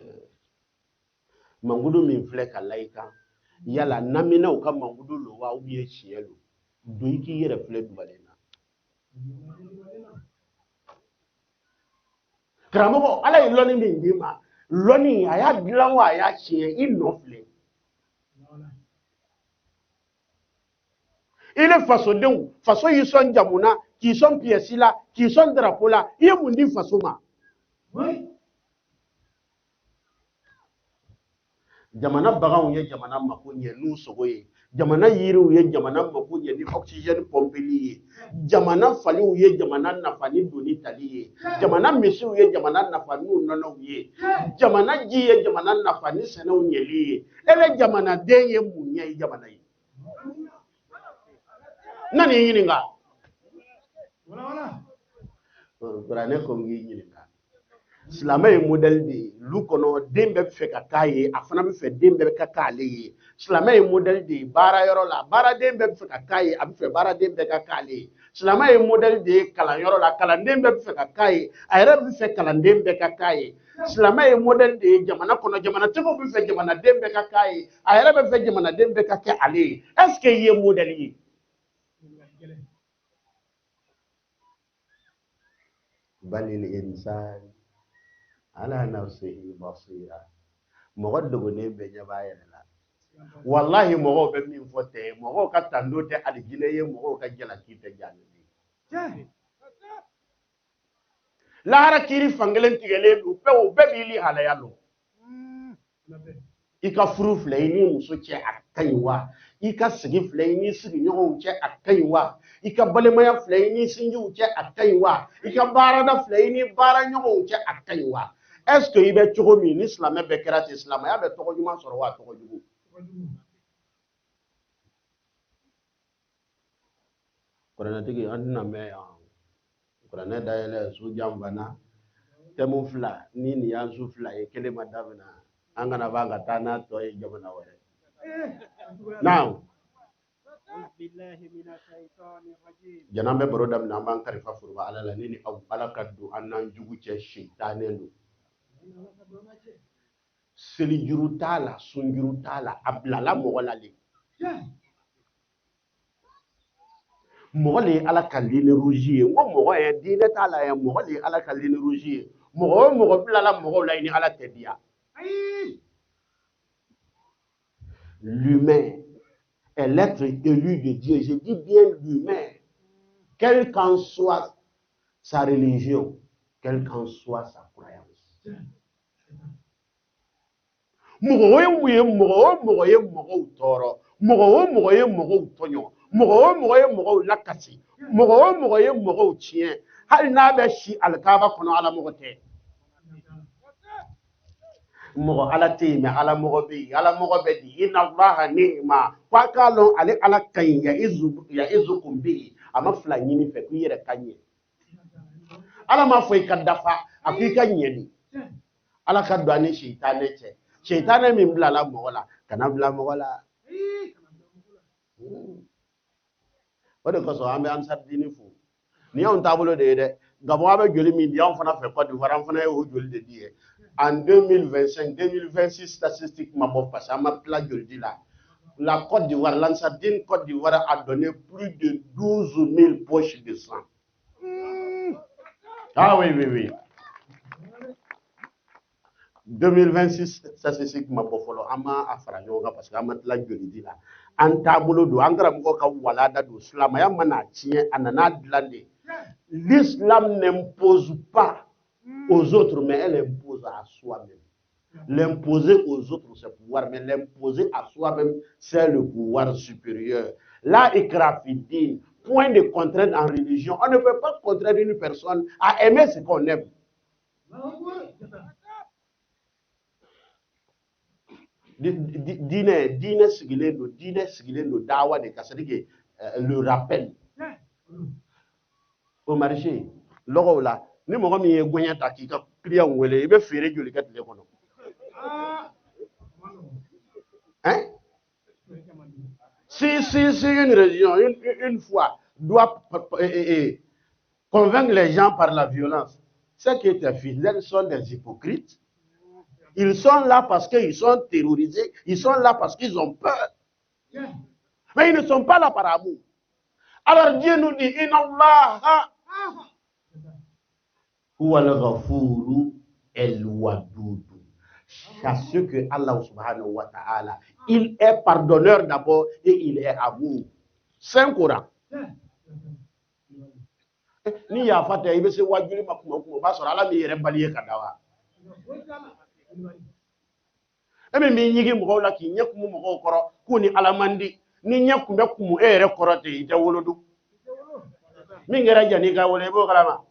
I: mangudu min filɛ ka laika yala namina u ka mangudu lo wa ou bien tiɲɛ lo do i k'i yɛrɛ filɛ dubalen na karamɔgɔ ala ye lɔni min d'i ma lɔni a y'a dilan wa a y'a tiɲɛ i nɔ filɛ i ni fasodenw faso y'i sɔn jamu na k'i sɔn piyɛsi la k'i sɔn darapo la i ye mun di faso ma jamana baganw ye jamana mako ɲɛ n'u sogo ye jamana yiriw ye jamana mako ɲɛ ni oxygène pompeli ye jamana faliw ye jamana nafa ni doni tali ye jamana misiw ye jamana nafa n'u nɔnɔw ye jamana ji ye jamana nafa ni sɛnɛw ɲɛli ye ele jamana den ye mun ɲɛ i jamana ye nani ɲininka kuranɛ ko n k'i ɲininka silamɛ ye modèle de ye lu kɔnɔ den bɛɛ bɛ fɛ ka k'a ye a fana bɛ fɛ den bɛɛ ka k'ale ye silamɛ ye modèle de ye baarayɔrɔ la baaraden bɛɛ bɛ fɛ ka k'a ye a bɛ fɛ baaraden bɛɛ ka k'ale ye silamɛ ye modèle de ye kalanyɔrɔ la kalanden bɛɛ bɛ fɛ ka k'a ye a yɛrɛ bɛ fɛ kalanden bɛɛ ka k'a ye silamɛ ye modèle de ye jamana kɔnɔ jamanatigiw bɛ fɛ jamanaden bɛɛ ka k'a ye a yɛrɛ bɛ fɛ jamanaden bɛɛ ka kɛ ale ye est-ce que i ye modèle ye balil insan ala nafsihi basira mɔgɔ dogonen bɛ ɲɛ b'a yɛrɛ la wallahi mɔgɔw bɛ min fɔ tɛ mɔgɔw ka tando tɛ alijinɛ ye mɔgɔw ka jalaki tɛ janne lahara kiri fankelen tigɛlen don o bɛɛ b'i li halaya lɔ i ka furu filɛ i ni muso cɛ a ka ɲi wa i ka sigi filɛ i ni sigiɲɔgɔnw cɛ a ka ɲi wa i ka balimaya filɛ i ni sinjiw cɛ a ka ɲi wa i ka baarada filɛ i ni baaraɲɔgɔnw cɛ a ka ɲi wa est-ce que i bɛ cogo min ni silamɛ bɛɛ kɛra ten silamɛya bɛ tɔgɔ ɲuman sɔrɔ wa tɔgɔ jugu kuranɛtigi an tɛna mɛn yan kuranɛ dayɛlɛ sojan banna tɛmu fila ni nin y'an su fila ye kelen ma daminɛ an kana b'an ka taa n'a tɔ ye jamana wɛrɛ naamu jan'an bɛ baro daminɛ an b'an kalifa foroba ala la ne ni aw ala ka don an n'an jugu cɛ sitanen don selijuru t'a la sunjuru t'a la a bilala mɔgɔ la de mɔgɔ le ye ala ka ligne rouge ye n ko mɔgɔ ye diinɛ t'a la yan mɔgɔ le ye ala ka ligne rouge ye mɔgɔ o mɔgɔ bilala mɔgɔw la i ni ala tɛ diya l'humain est l'être élu de Dieu je dis bien l'humain quelle qu'en soit sa religion quelle qu'en soit sa croyance mɔgɔ o ye mɔgɔw tɔɔrɔ mɔgɔ o mɔgɔ ye mɔgɔw tɔɲɔ mɔgɔ o mɔgɔ ye mɔgɔw lakasi mɔgɔ o mɔgɔ ye mɔgɔw tiɲɛ hali n'a bɛ si alikaba kɔnɔ ala mɔgɔ tɛ mɔgɔ ala tɛ yen mɛ ala mɔgɔ bɛ yen ala mɔgɔ bɛ di inna allaha ni'ma f'a k'a dɔn ale ala ka ɲi ya'izukum bihi a ma fila ɲini fɛ k'i yɛrɛ ka ɲɛ ala m'a fɔ i ka dafa a ko i ka ɲɛ de ala ka don a ni sitanɛ cɛ sitanɛ min bilala mɔgɔ la kana bila mɔgɔ la o de kosɔn an bɛ ansar dini fo Ni on tableau de Gabon avec joli midi, on fana fait Côte d'Ivoire, on fana est au joli de dire. En 2025, 2026, statistiquement, bon, parce que ma plat joli là. La Côte d'Ivoire, l'Ansardine Côte d'Ivoire a donné plus de 12 000 poches de sang. Ah oui, oui, oui. 2026, statistiquement, bon, follow, ama afrayoga parce que ama plat joli là. En tableau de angra mkoka walada do slamaya mana tien anana blande. L'islam n'impose pas aux autres, mais elle impose à soi-même. L'imposer aux autres, c'est pouvoir, mais l'imposer à soi-même, c'est le pouvoir supérieur. Là, ikrafidine, point de contrainte en religion. On ne peut pas contraindre une personne à aimer ce qu'on aime. Dîner sigilendo, dawa de kassadike, le rappel. Au marché, l'oro là, ni mo mi egwenya takika client wele, ibe fere joli kat le kono. Hein? Si une religion, une foi doit convaincre les gens par la violence, ceux qui étaient fidèles sont des hypocrites. Ils sont là parce qu'ils sont terrorisés, ils sont là parce qu'ils ont peur. Mais ils ne sont pas là par amour. Alors Dieu nous dit, Inna Allah huwa al-ghafuru el-wadud. Sachez que Allah subhanahu wa ta'ala, il est pardonneur d'abord et il est amour. Saint Coran. Ni ya fata ibe se wajuli makuma ba sora ala mi yere baliye kadawa. Eme mi nyigi mo la ki nyakumu mo koro kuni alamandi ni nyakume kumu ere korote ite wolodu. Mi ngera jani ga wole bo kalama.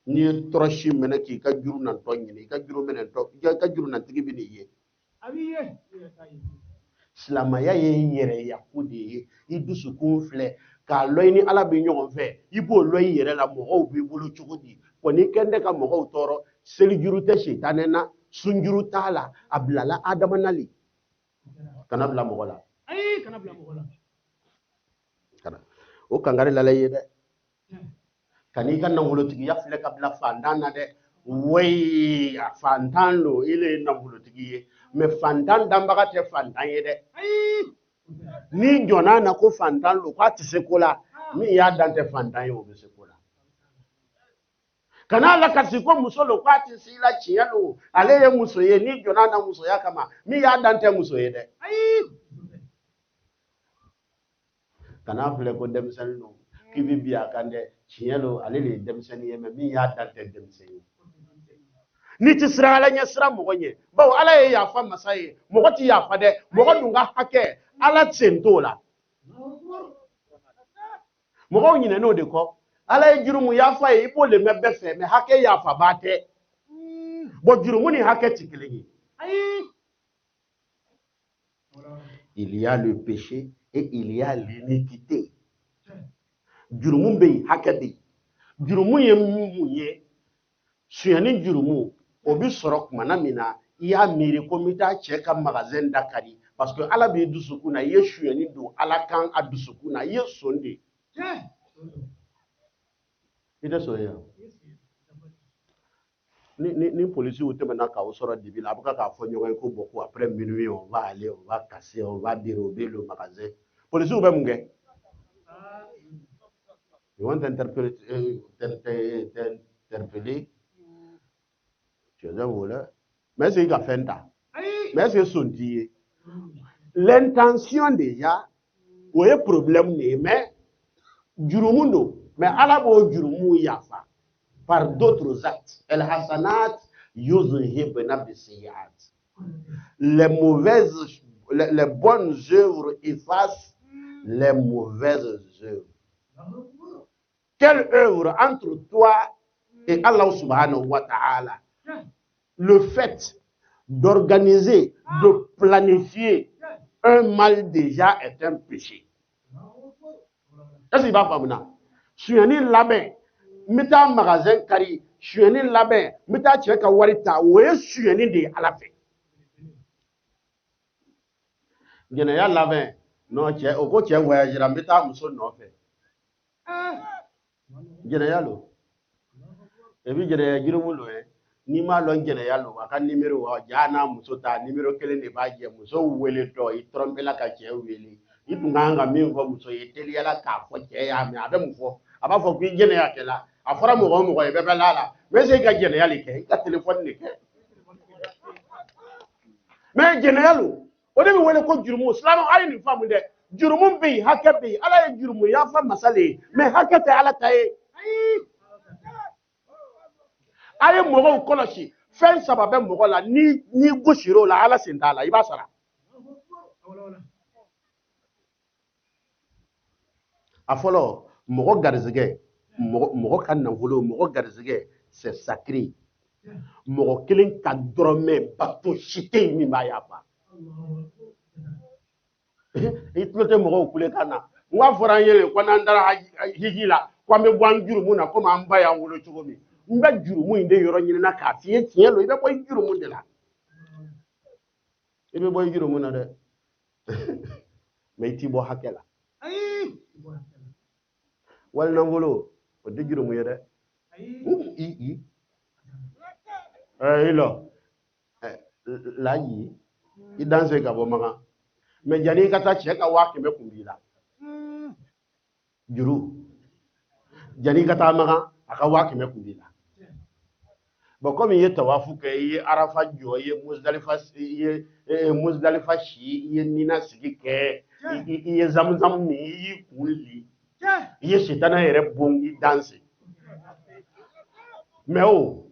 I: Ni troshi mena ki ka juru nan to nyini ka juru mena to ka juru nan tigi bini ye abiye islamaya ye yere ya kudi idusu kun fle ka loyni ala bi nyon fe ibo loy yere la mo bi bulu chugudi ko ni kende ka mo toro seli juru te shaytanena sunjuru tala ablala adamanali kana bla mo la kana bla mo la kana o kangare la lay de kani kan nangulotigi ya file kabla fandana de way fantando ile nangulotigi ye me fandan dambaga te fandan ye de ni jona na ko fandan lo kwa tisekola mi ya dante fandan ye o besekola kana la kasiko musolo kwa tisila chiyalo aleye muso ye ni jona na muso ya kama mi ya dante muso ye de kana file ko demsel no kibi biya kande chiyalo alele demseni yeme mi ya dante demseni ni tisra ala nya sra mo gonye bawo ala ye ya fa masaye mo goti ya fa de mo godunga hake ala tsentola mo go nyine no de ko ala ye jurumu ya fa ye ipo le mebe fe me hake ya fa bate bo jurumu ni hake tikilegi il y a le péché et il y a l'iniquité. Jurumu be hakadi jurumu ye muye suyani jurumu obi sorok manamina iya miri komita cheka magasin dakari parce que ala be dusukuna ye suyani do ala kan adusukuna ye sonde ide soya ni police ou temena ka osoro dibila abuka ka fonyo ko beaucoup après minuit on va aller on va casser on va dérober le magasin police ou be munge. Ils vont t'interpeller, tu es un voleur. Mais c'est une fait. Mais c'est son dit. L'intention déjà, où est le problème, mais Jurumundo, mais à la fois Jurumu Yafa, par d'autres actes. El Hassanat, Yuzhibna Bisiyat. Les mauvaises, les bonnes œuvres effacent les mauvaises œuvres. Quelle œuvre entre toi et Allah subhanahu wa ta'ala? Le fait d'organiser, de planifier un mal déjà est un péché. Est-ce qu'il va pas maintenant? Je suis un labin, meta un magasin kari, je suis un labin, meta cheka warita, ouais, je suis un de à la fin. Jɛnɛya labɛn non cɛ o ko cɛ voyagera n bɛ taa muso nɔfɛ jɛnɛya lo et puis jɛnɛya jurumu lo n'i m'a lɔn jɛnɛya lo a ka numéro wa ja n'a muso ta numéro kelen de b'a jɛ muso wele tɔ i trompé la ka cɛ wele i tun kan ka min fɔ muso ye teliyala k'a fɔ cɛ y'a mɛn a bɛ mun fɔ a b'a fɔ k'i jɛnɛya kɛla a fɔra mɔgɔ o mɔgɔ ye bɛɛ bɛ l'a la mais i ka jɛnɛya de kɛ i ka téléphone de kɛ mais jɛnɛya lo o de bɛ wele ko jurumu silamɛ a ye nin faamu dɛ jurumu bɛ yen hakɛ bɛ yen ala ye jurumu yafa masale ye mais hakɛ tɛ ala ta ye a ye mɔgɔw kɔlɔsi fɛn saba bɛ mɔgɔ la ni gosir'o la ala sen t'a la i b'a sara a fɔlɔ mɔgɔ garizɛgɛ mɔgɔ ka nafolo mɔgɔ garizɛgɛ c'est sacré mɔgɔ kelen ka dɔrɔmɛ bato si tɛ yen min b'a yafa i tulo tɛ mɔgɔw kulekan na n b'a fɔra an ye ko n'an taara hiji la ko an bɛ bɔ an jurumu na komi an ba y'an wolo cogo min n bɛ jurumu in de yɔrɔ ɲinina k'a f'i ye tiɲɛ lo i bɛ bɔ i jurumu de la i bɛ bɔ i jurumu na dɛ mais i t'i bɔ hakɛ la wali nafolo o tɛ jurumu ye dɛ i lɔ laji i danse ka bɔ makan mais jani i ka taa cɛ ka 500 kun b'i la juru jani i ka taa makan a ka 500 kun b'i la bon comme i ye tawafu kɛ i ye arafa jɔ i ye muzdalifa si i ye nina sigi kɛ i ye zamzam min i y'i kun li i ye sitana yɛrɛ bon i danse mais o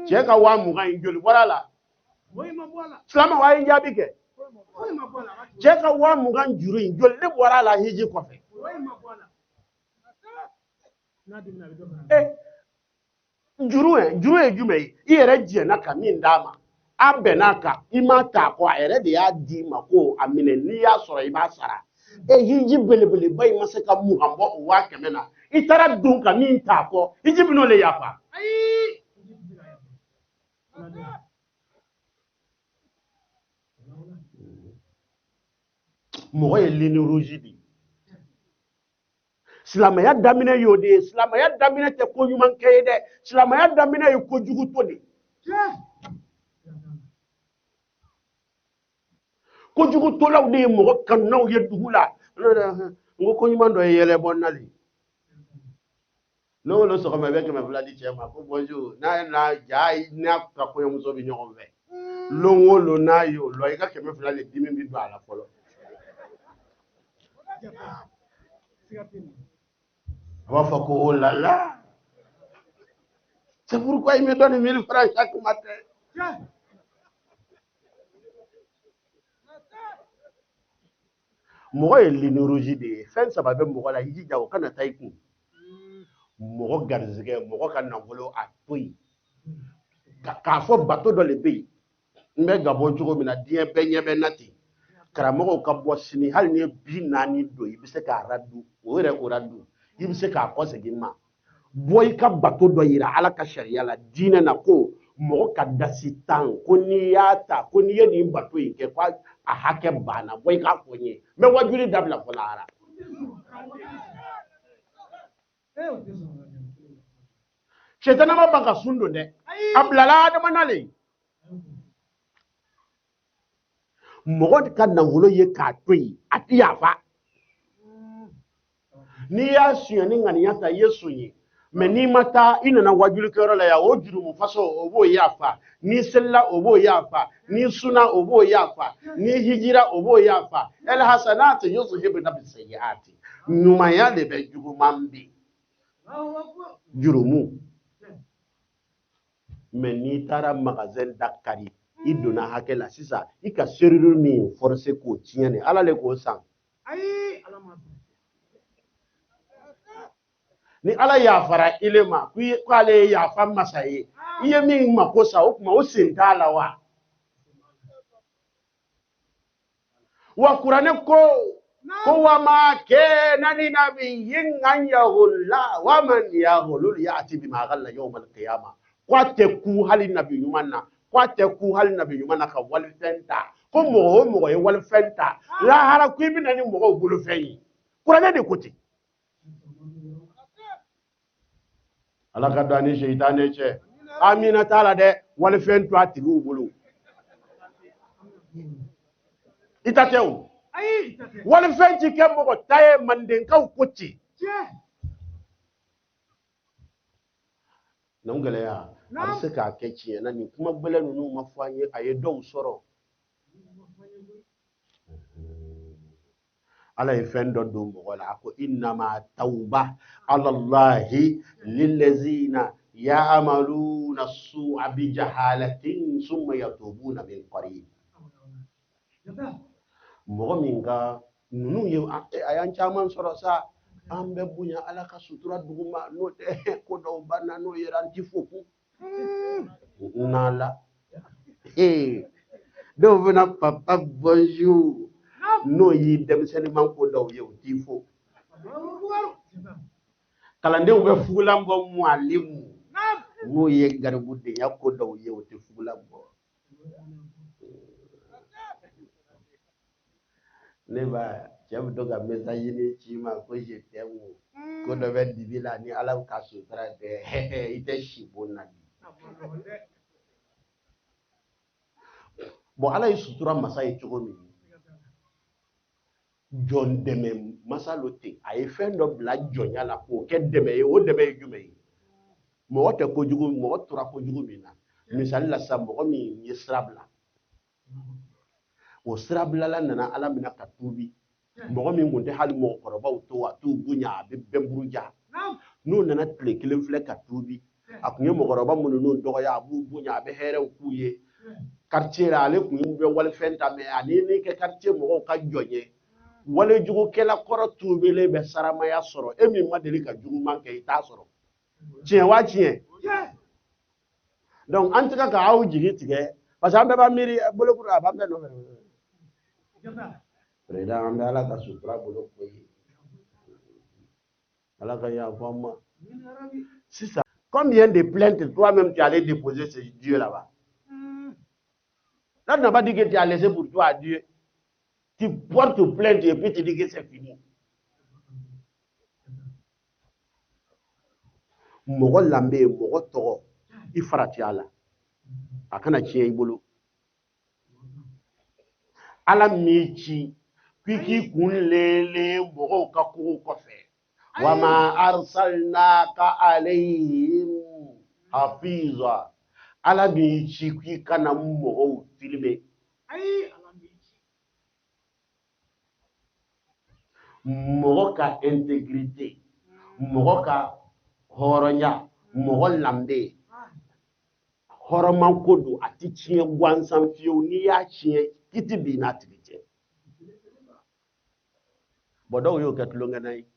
I: cɛ ka 20 in joli bɔra la silamɛ wa ye jaabi kɛ cɛ ka 20 juru in joli ne bɔra la hiji kɔfɛ juru ye jumɛn ye i yɛrɛ jɛnna ka min d'a ma a bɛnna kan i ma ta kɔ a yɛrɛ de y'a d'i ma ko a minɛ n'i y'a sɔrɔ i b'a sara hiji belebeleba in ma se ka mugan bɔ o 500 na i taara dun ka min ta kɔ hiji bɛ n'o le yafa mɔgɔ ye ligne rouge de silamɛya daminɛ y'o de ye silamɛya daminɛ tɛ ko ɲuman kɛ ye dɛ silamɛya daminɛ ye kojugu to de kojugu tolaw de ye mɔgɔ kanunaw ye dugu la n ko ko ɲuman dɔ ye yɛlɛ bɔ nali n'o sɔgɔma i bɛ 200 di cɛ ma ko bonjour n'a ka kɔɲɔmuso bɛ ɲɔgɔn fɛ lon o lon n'a y'o lɔ i ka 200 de dimi bɛ don a la fɔlɔ a b'a fɔ ko oh là là c'est pourquoi il me donne 1000 francs chaque matin mɔgɔ ye ligne rouge de ye fɛn saba bɛ mɔgɔ la i jija o kana taa i kun mɔgɔ garizɛgɛ mɔgɔ ka nafolo a to yen k'a fɔ bato dɔ de bɛ yen n bɛ gabɔ cogo min na diɲɛ bɛɛ ɲɛ bɛ na ten karamɔgɔw ka bɔ sini hali ni ye 40 don i bɛ se k'a radu o yɛrɛ o radu i bɛ se k'a kɔ segin ma bɔ i ka bato dɔ yira ala ka sariya la diinɛ na ko mɔgɔ ka dasi 10 ko n'i y'a ta ko n'i ye nin bato in kɛ ko a hakɛ banna bɔ i k'a fɔ n ye n bɛ wajuli dabila fɔ lahara shetana ma ban ka sun don dɛ a bilala adama na le mɔgɔ ka nafolo ye k'a to yen a ti yafa n'i y'a suɲɛ ni ŋaniya ta i ye sun ye mais n'i ma taa i nana wajulikɛyɔrɔ la yan o jurumu faso o b'o yafa n'i selila o b'o yafa n'i sunna o b'o yafa n'i hijira o b'o yafa el hasanatu yuzhibna bis-sayyiati ɲumanya de bɛ juguman bin jurumu mais n'i taara magasin da kari i donna hakɛ la sisan i ka serrure min forcer k'o tiɲɛ de ala le k'o san ni ala yafara ile ma ko ale ye yafa masa ye i ye min mako sa o kuma o sen t'a la wa kuranɛ ko wa ma kana li nabiyyin an yaghla wa man yaghlu ya'ti bima ghalla yawm al-qiyamah ko a tɛ ku hali nabi ɲuman na ko a tɛ ku hali nabi ɲuman na ka walifɛn ta ko mɔgɔ o mɔgɔ ye walifɛn ta lahara ko i bɛ na ni mɔgɔw bolofɛn ye kuranɛ de ko ten ala ka don ani seitanɛ cɛ amina t'a la dɛ walifɛn to a tigiw bolo i ta tɛ o walifɛn ti kɛ mɔgɔ ta ye mandenkaw ko ten nin gɛlɛya a bɛ se k'a kɛ tiɲɛ na nin kuma gbɛlɛ ninnu ma fɔ an ye a ye dɔw sɔrɔ ala ye fɛn dɔ don mɔgɔ la a ko innama tawba ala llahi lillazina ya'maluna su'a bi jahalatin summa yatubuna min qarib mɔgɔ min ka ninnu ye a y'an caman sɔrɔ sa an bɛ bonya ala ka sutura duguma n'o tɛ ko dɔw banna n'o yɛrɛ an ti foku nala dɔw bɛna papa bonjour n'o y'i denmisɛnnin man ko dɔw ye o t'i fo kalandenw bɛ fugulan bɔ mualimu n'o ye garibudenya ko dɔw ye o tɛ fugulan bɔ ne ba cɛ bɛ to ka message ni ci ma ko je t'aime ko dɔ bɛ dibi la ni ala ka sutura tɛ i tɛ si bon na bon ala ye sutura masa ye cogo min jɔn dɛmɛ masa lo ten a ye fɛn dɔ bila jɔnya la k'o kɛ dɛmɛ ye o dɛmɛ ye jumɛn ye mɔgɔ tɛ kojugu mɔgɔ tora kojugu min na misali la sisan mɔgɔ min ye sira bila o sira bilala nana ala minɛ ka tuubi mɔgɔ min kun tɛ hali mɔgɔkɔrɔbaw to a t'u bonya a bɛ bɛn buruja n'u nana tile kelen filɛ ka tuubi a kun ye mɔgɔkɔrɔba minnu n'u dɔgɔya a b'u bonya a bɛ hɛrɛw k'u ye quartier la ale kun bɛ walifɛn ta mɛ ani ni kɛ quartier mɔgɔw ka jɔn ye wale jugukɛla kɔrɔ tuubilen bɛ saramaya sɔrɔ e min ma deli ka juguman kɛ i t'a sɔrɔ tiɲɛ wa tiɲɛ donc an tɛ ka aw jigi tigɛ parce que an bɛɛ b'a miiri bolokuru a b'an bɛɛ nɔfɛ président an bɛ ala ka sutura bolo ko ye ala ka yafa an ma sisan combien de plaintes toi-même tu es allé déposer ce Dieu là-bas là tu n'as pas dit que tu as laissé pour toi à Dieu tu portes plainte et puis tu dis que c'est fini mɔgɔ lambe mɔgɔ tɔgɔ i farati a la a kana tiɲɛ i bolo ala m'i ci k'i k'i kun lele mɔgɔw ka kogo kɔfɛ wa ma arsalnaka alayhim hafiza ala m'i ci k'i kana mɔgɔw filmer mɔgɔ ka intégrité mɔgɔ ka hɔrɔnya mɔgɔ lambe hɔrɔman ko don a ti tiɲɛ gansan fiyewu n'i y'a tiɲɛ kiti bi n'a tigi cɛ bɔn dɔw y'o kɛ tulonkɛna ye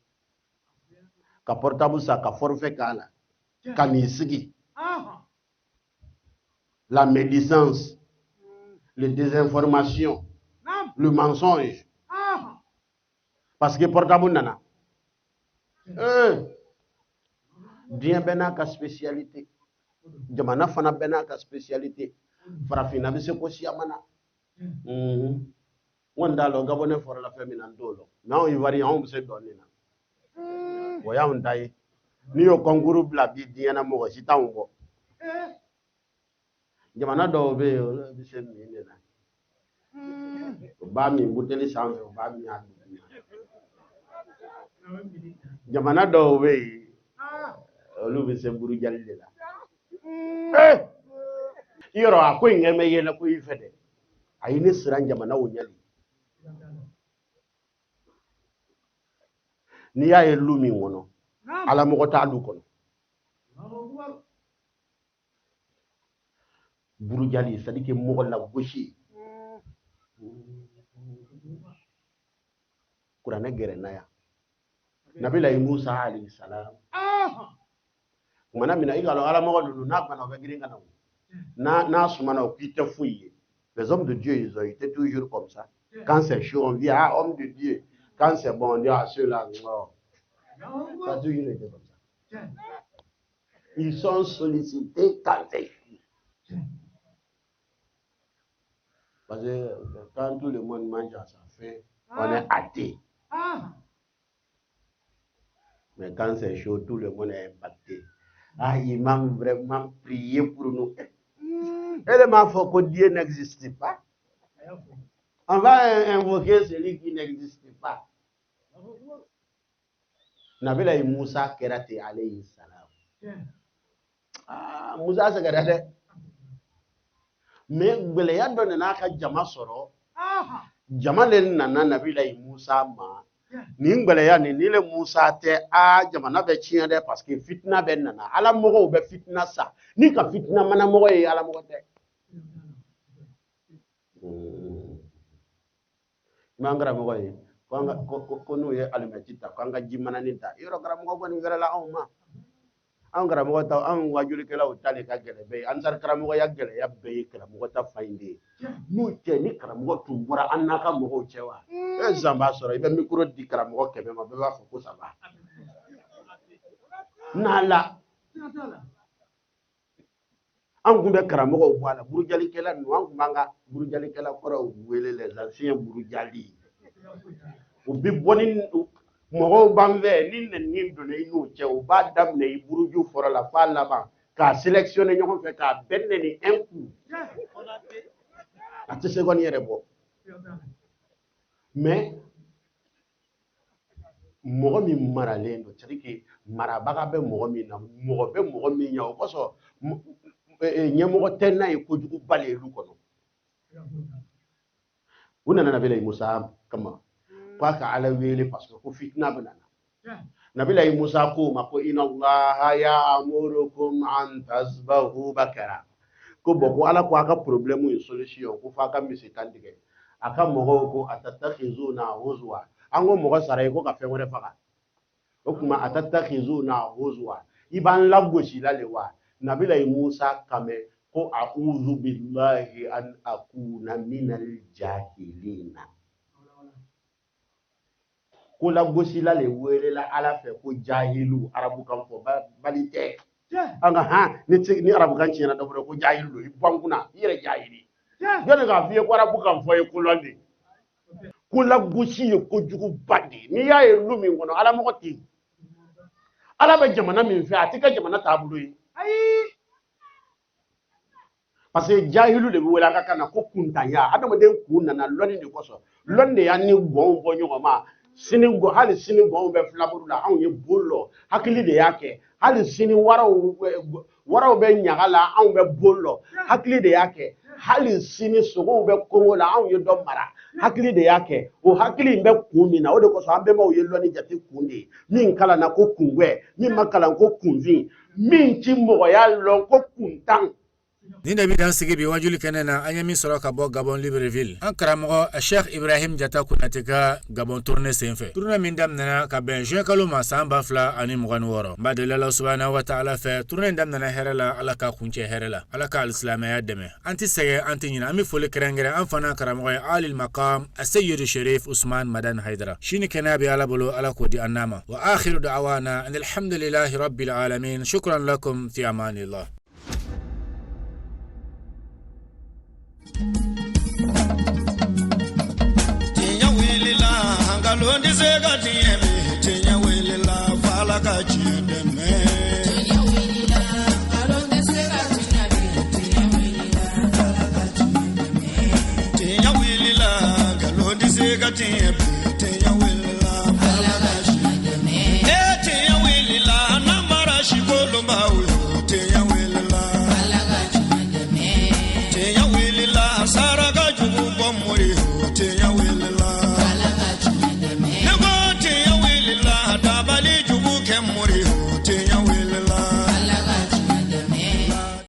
I: ka portable san ka forfait k'a la ka n'i sigi la médisance le désinformation le mensonge parce que portable nana diɲɛ bɛɛ n'a ka spécialité jamana fana bɛɛ n'a ka spécialité farafinna bɛ se ko siyamana n kɔni t'a lɔn gabɔnɛ fɔrɔla fɛn min na n t'o lɔn mais anw ivoirien anw bɛ se dɔɔnin na o y'anw ta ye n'i y'o concours bila bi diɲɛ na mɔgɔ si t'anw bɔ jamana dɔw bɛ yen olu bɛ se min de la o b'a min buteli sanfɛ o b'a min a duguma jamana dɔw bɛ yen olu bɛ se burujali de la yɔrɔ a ko in kɛ mɛ yɛlɛ ko i fɛ dɛ a ye ne siran jamanaw ɲɛli n'i y'a ye lu min kɔnɔ ala mɔgɔ t'a lu kɔnɔ burujali c'est à dire que mɔgɔ lagosi kuranɛ gɛrɛnna yan nabila Musa alayhi salam kumana mina i ka lɔn ala mɔgɔ ninnu n'a bana o bɛ girin ka na n'a sumana o k'i tɛ foyi ye les hommes de Dieu ils ont été toujours comme ça quand c'est chaud on dit ah homme de Dieu quand c'est bon on dit ah ceux-là non ça a toujours été comme ça ils sont sollicités quand c'est chaud Parce que quand tout le monde mange à sa faim, on est athée. Mais quand c'est chaud, tout le monde est impacté. Ah, imam, vraiment prié pour nous. Élément, il faut que Dieu n'existe pas. On va invoquer celui qui n'existe pas. Nabila Moussa Kerate alayhi salam. Ah, Moussa c'est Kerate. Mais Beleya donne naka jama soro. Jama len nana Nabila Moussa ma. Ni Beleya ni le Moussa te a jama na be chien de parce que fitna ben nana. Ala mogo be fitna sa. Ni ka fitna mana mogo e ala mogo te. Mangara mogo e. Ko nu ye alimetita ko anga jimana nita. Yoro gara mogo ni gara la on ma. An karamogo ta an wajuli kala o tali ka gele be ansar karamogo ya gele ya be karamogo ta fainde no te ni karamogo tumbura an naka mogo cewa e zamba soro ibe micro di karamogo kebe ma be ba fo ko saba nala an gumbe karamogo wala burujali kala no an manga burujali kala koro wele les anciens burujali o bi bonin mogo bambe ni donné nous che o ba damne i buruju fora la fa là-bas ka sélectionner ñoko fe ka benn ni un coup ati seconde yere bo mais mogo mi maralendo c'est-à-dire marabaga be mogo mi na mogo be mogo mi nya o koso nye mogo tenna e ko jugu balé lu kono unana Nabila Moussa kama kwa ka ala wele parce que ko fitna banana Nabila Moussa ko ma ko inna Allah ya'murukum an tasbahu bakara ko boko ala ko aka problème une solution ko fa ka misi tandige aka mogo ko atatakhizuna huzwa ango mogo saray ko ka fengore faka o kuma atatakhizuna huzwa iban lagoshi la lewa Nabila Moussa kame ko a'udhu billahi an akuna minal jahilina ko la gosi la le wele la ala fe ko jahilu arabu kan fo balite anga ha ni arabu kan ci na do ko jahilu ibanguna yere jahili jone ga fiye ko arabu kan fo e ko londe ko la gosi ko jugu badi ni ya e lumi ngono ala mo ko ti ala be jamana min fi atika jamana tabulu yi parce que jahilu de wela ka kana ko kuntanya adama den kunna loni ni ko so londe ya ni bon bonyo ma sini go hali sini go be flaburu la an ye bollo hakili de yake hali sini waraw be nyagala an be bollo hakili de yake hali sini sogo be kongo la an ye do mara hakili de yake o hakili be kumina o de ko so ambe ma o ye loni jati kunde min kala na ko kunwe min makala ko kunvi min ti mo ya lo ko kuntan
A: ni nabi dan sigi bi wajuli kenena anyami soro ka bo Gabon Libreville an karamogo Cheikh Ibrahim Jata kunatika Gabon tourner senfe tourner min dam nana ka ben juin kaloma samba fla ani mugan woro badela Allah subhanahu wa ta'ala fe tourner dam nana herela ala ka kunche herela ala ka islamaya deme anti sege anti nyina ami fole kerengere an fana karamogo Ali al-Maqam as-Sayyid Sharif Usman Madan Haidara shini kenabi ala bolo ala ko di annama wa akhiru da'wana alhamdulillahi rabbil alamin shukran lakum fi amanillah.
J: Londi se ga tiye me tiye wele la fala ka chi de me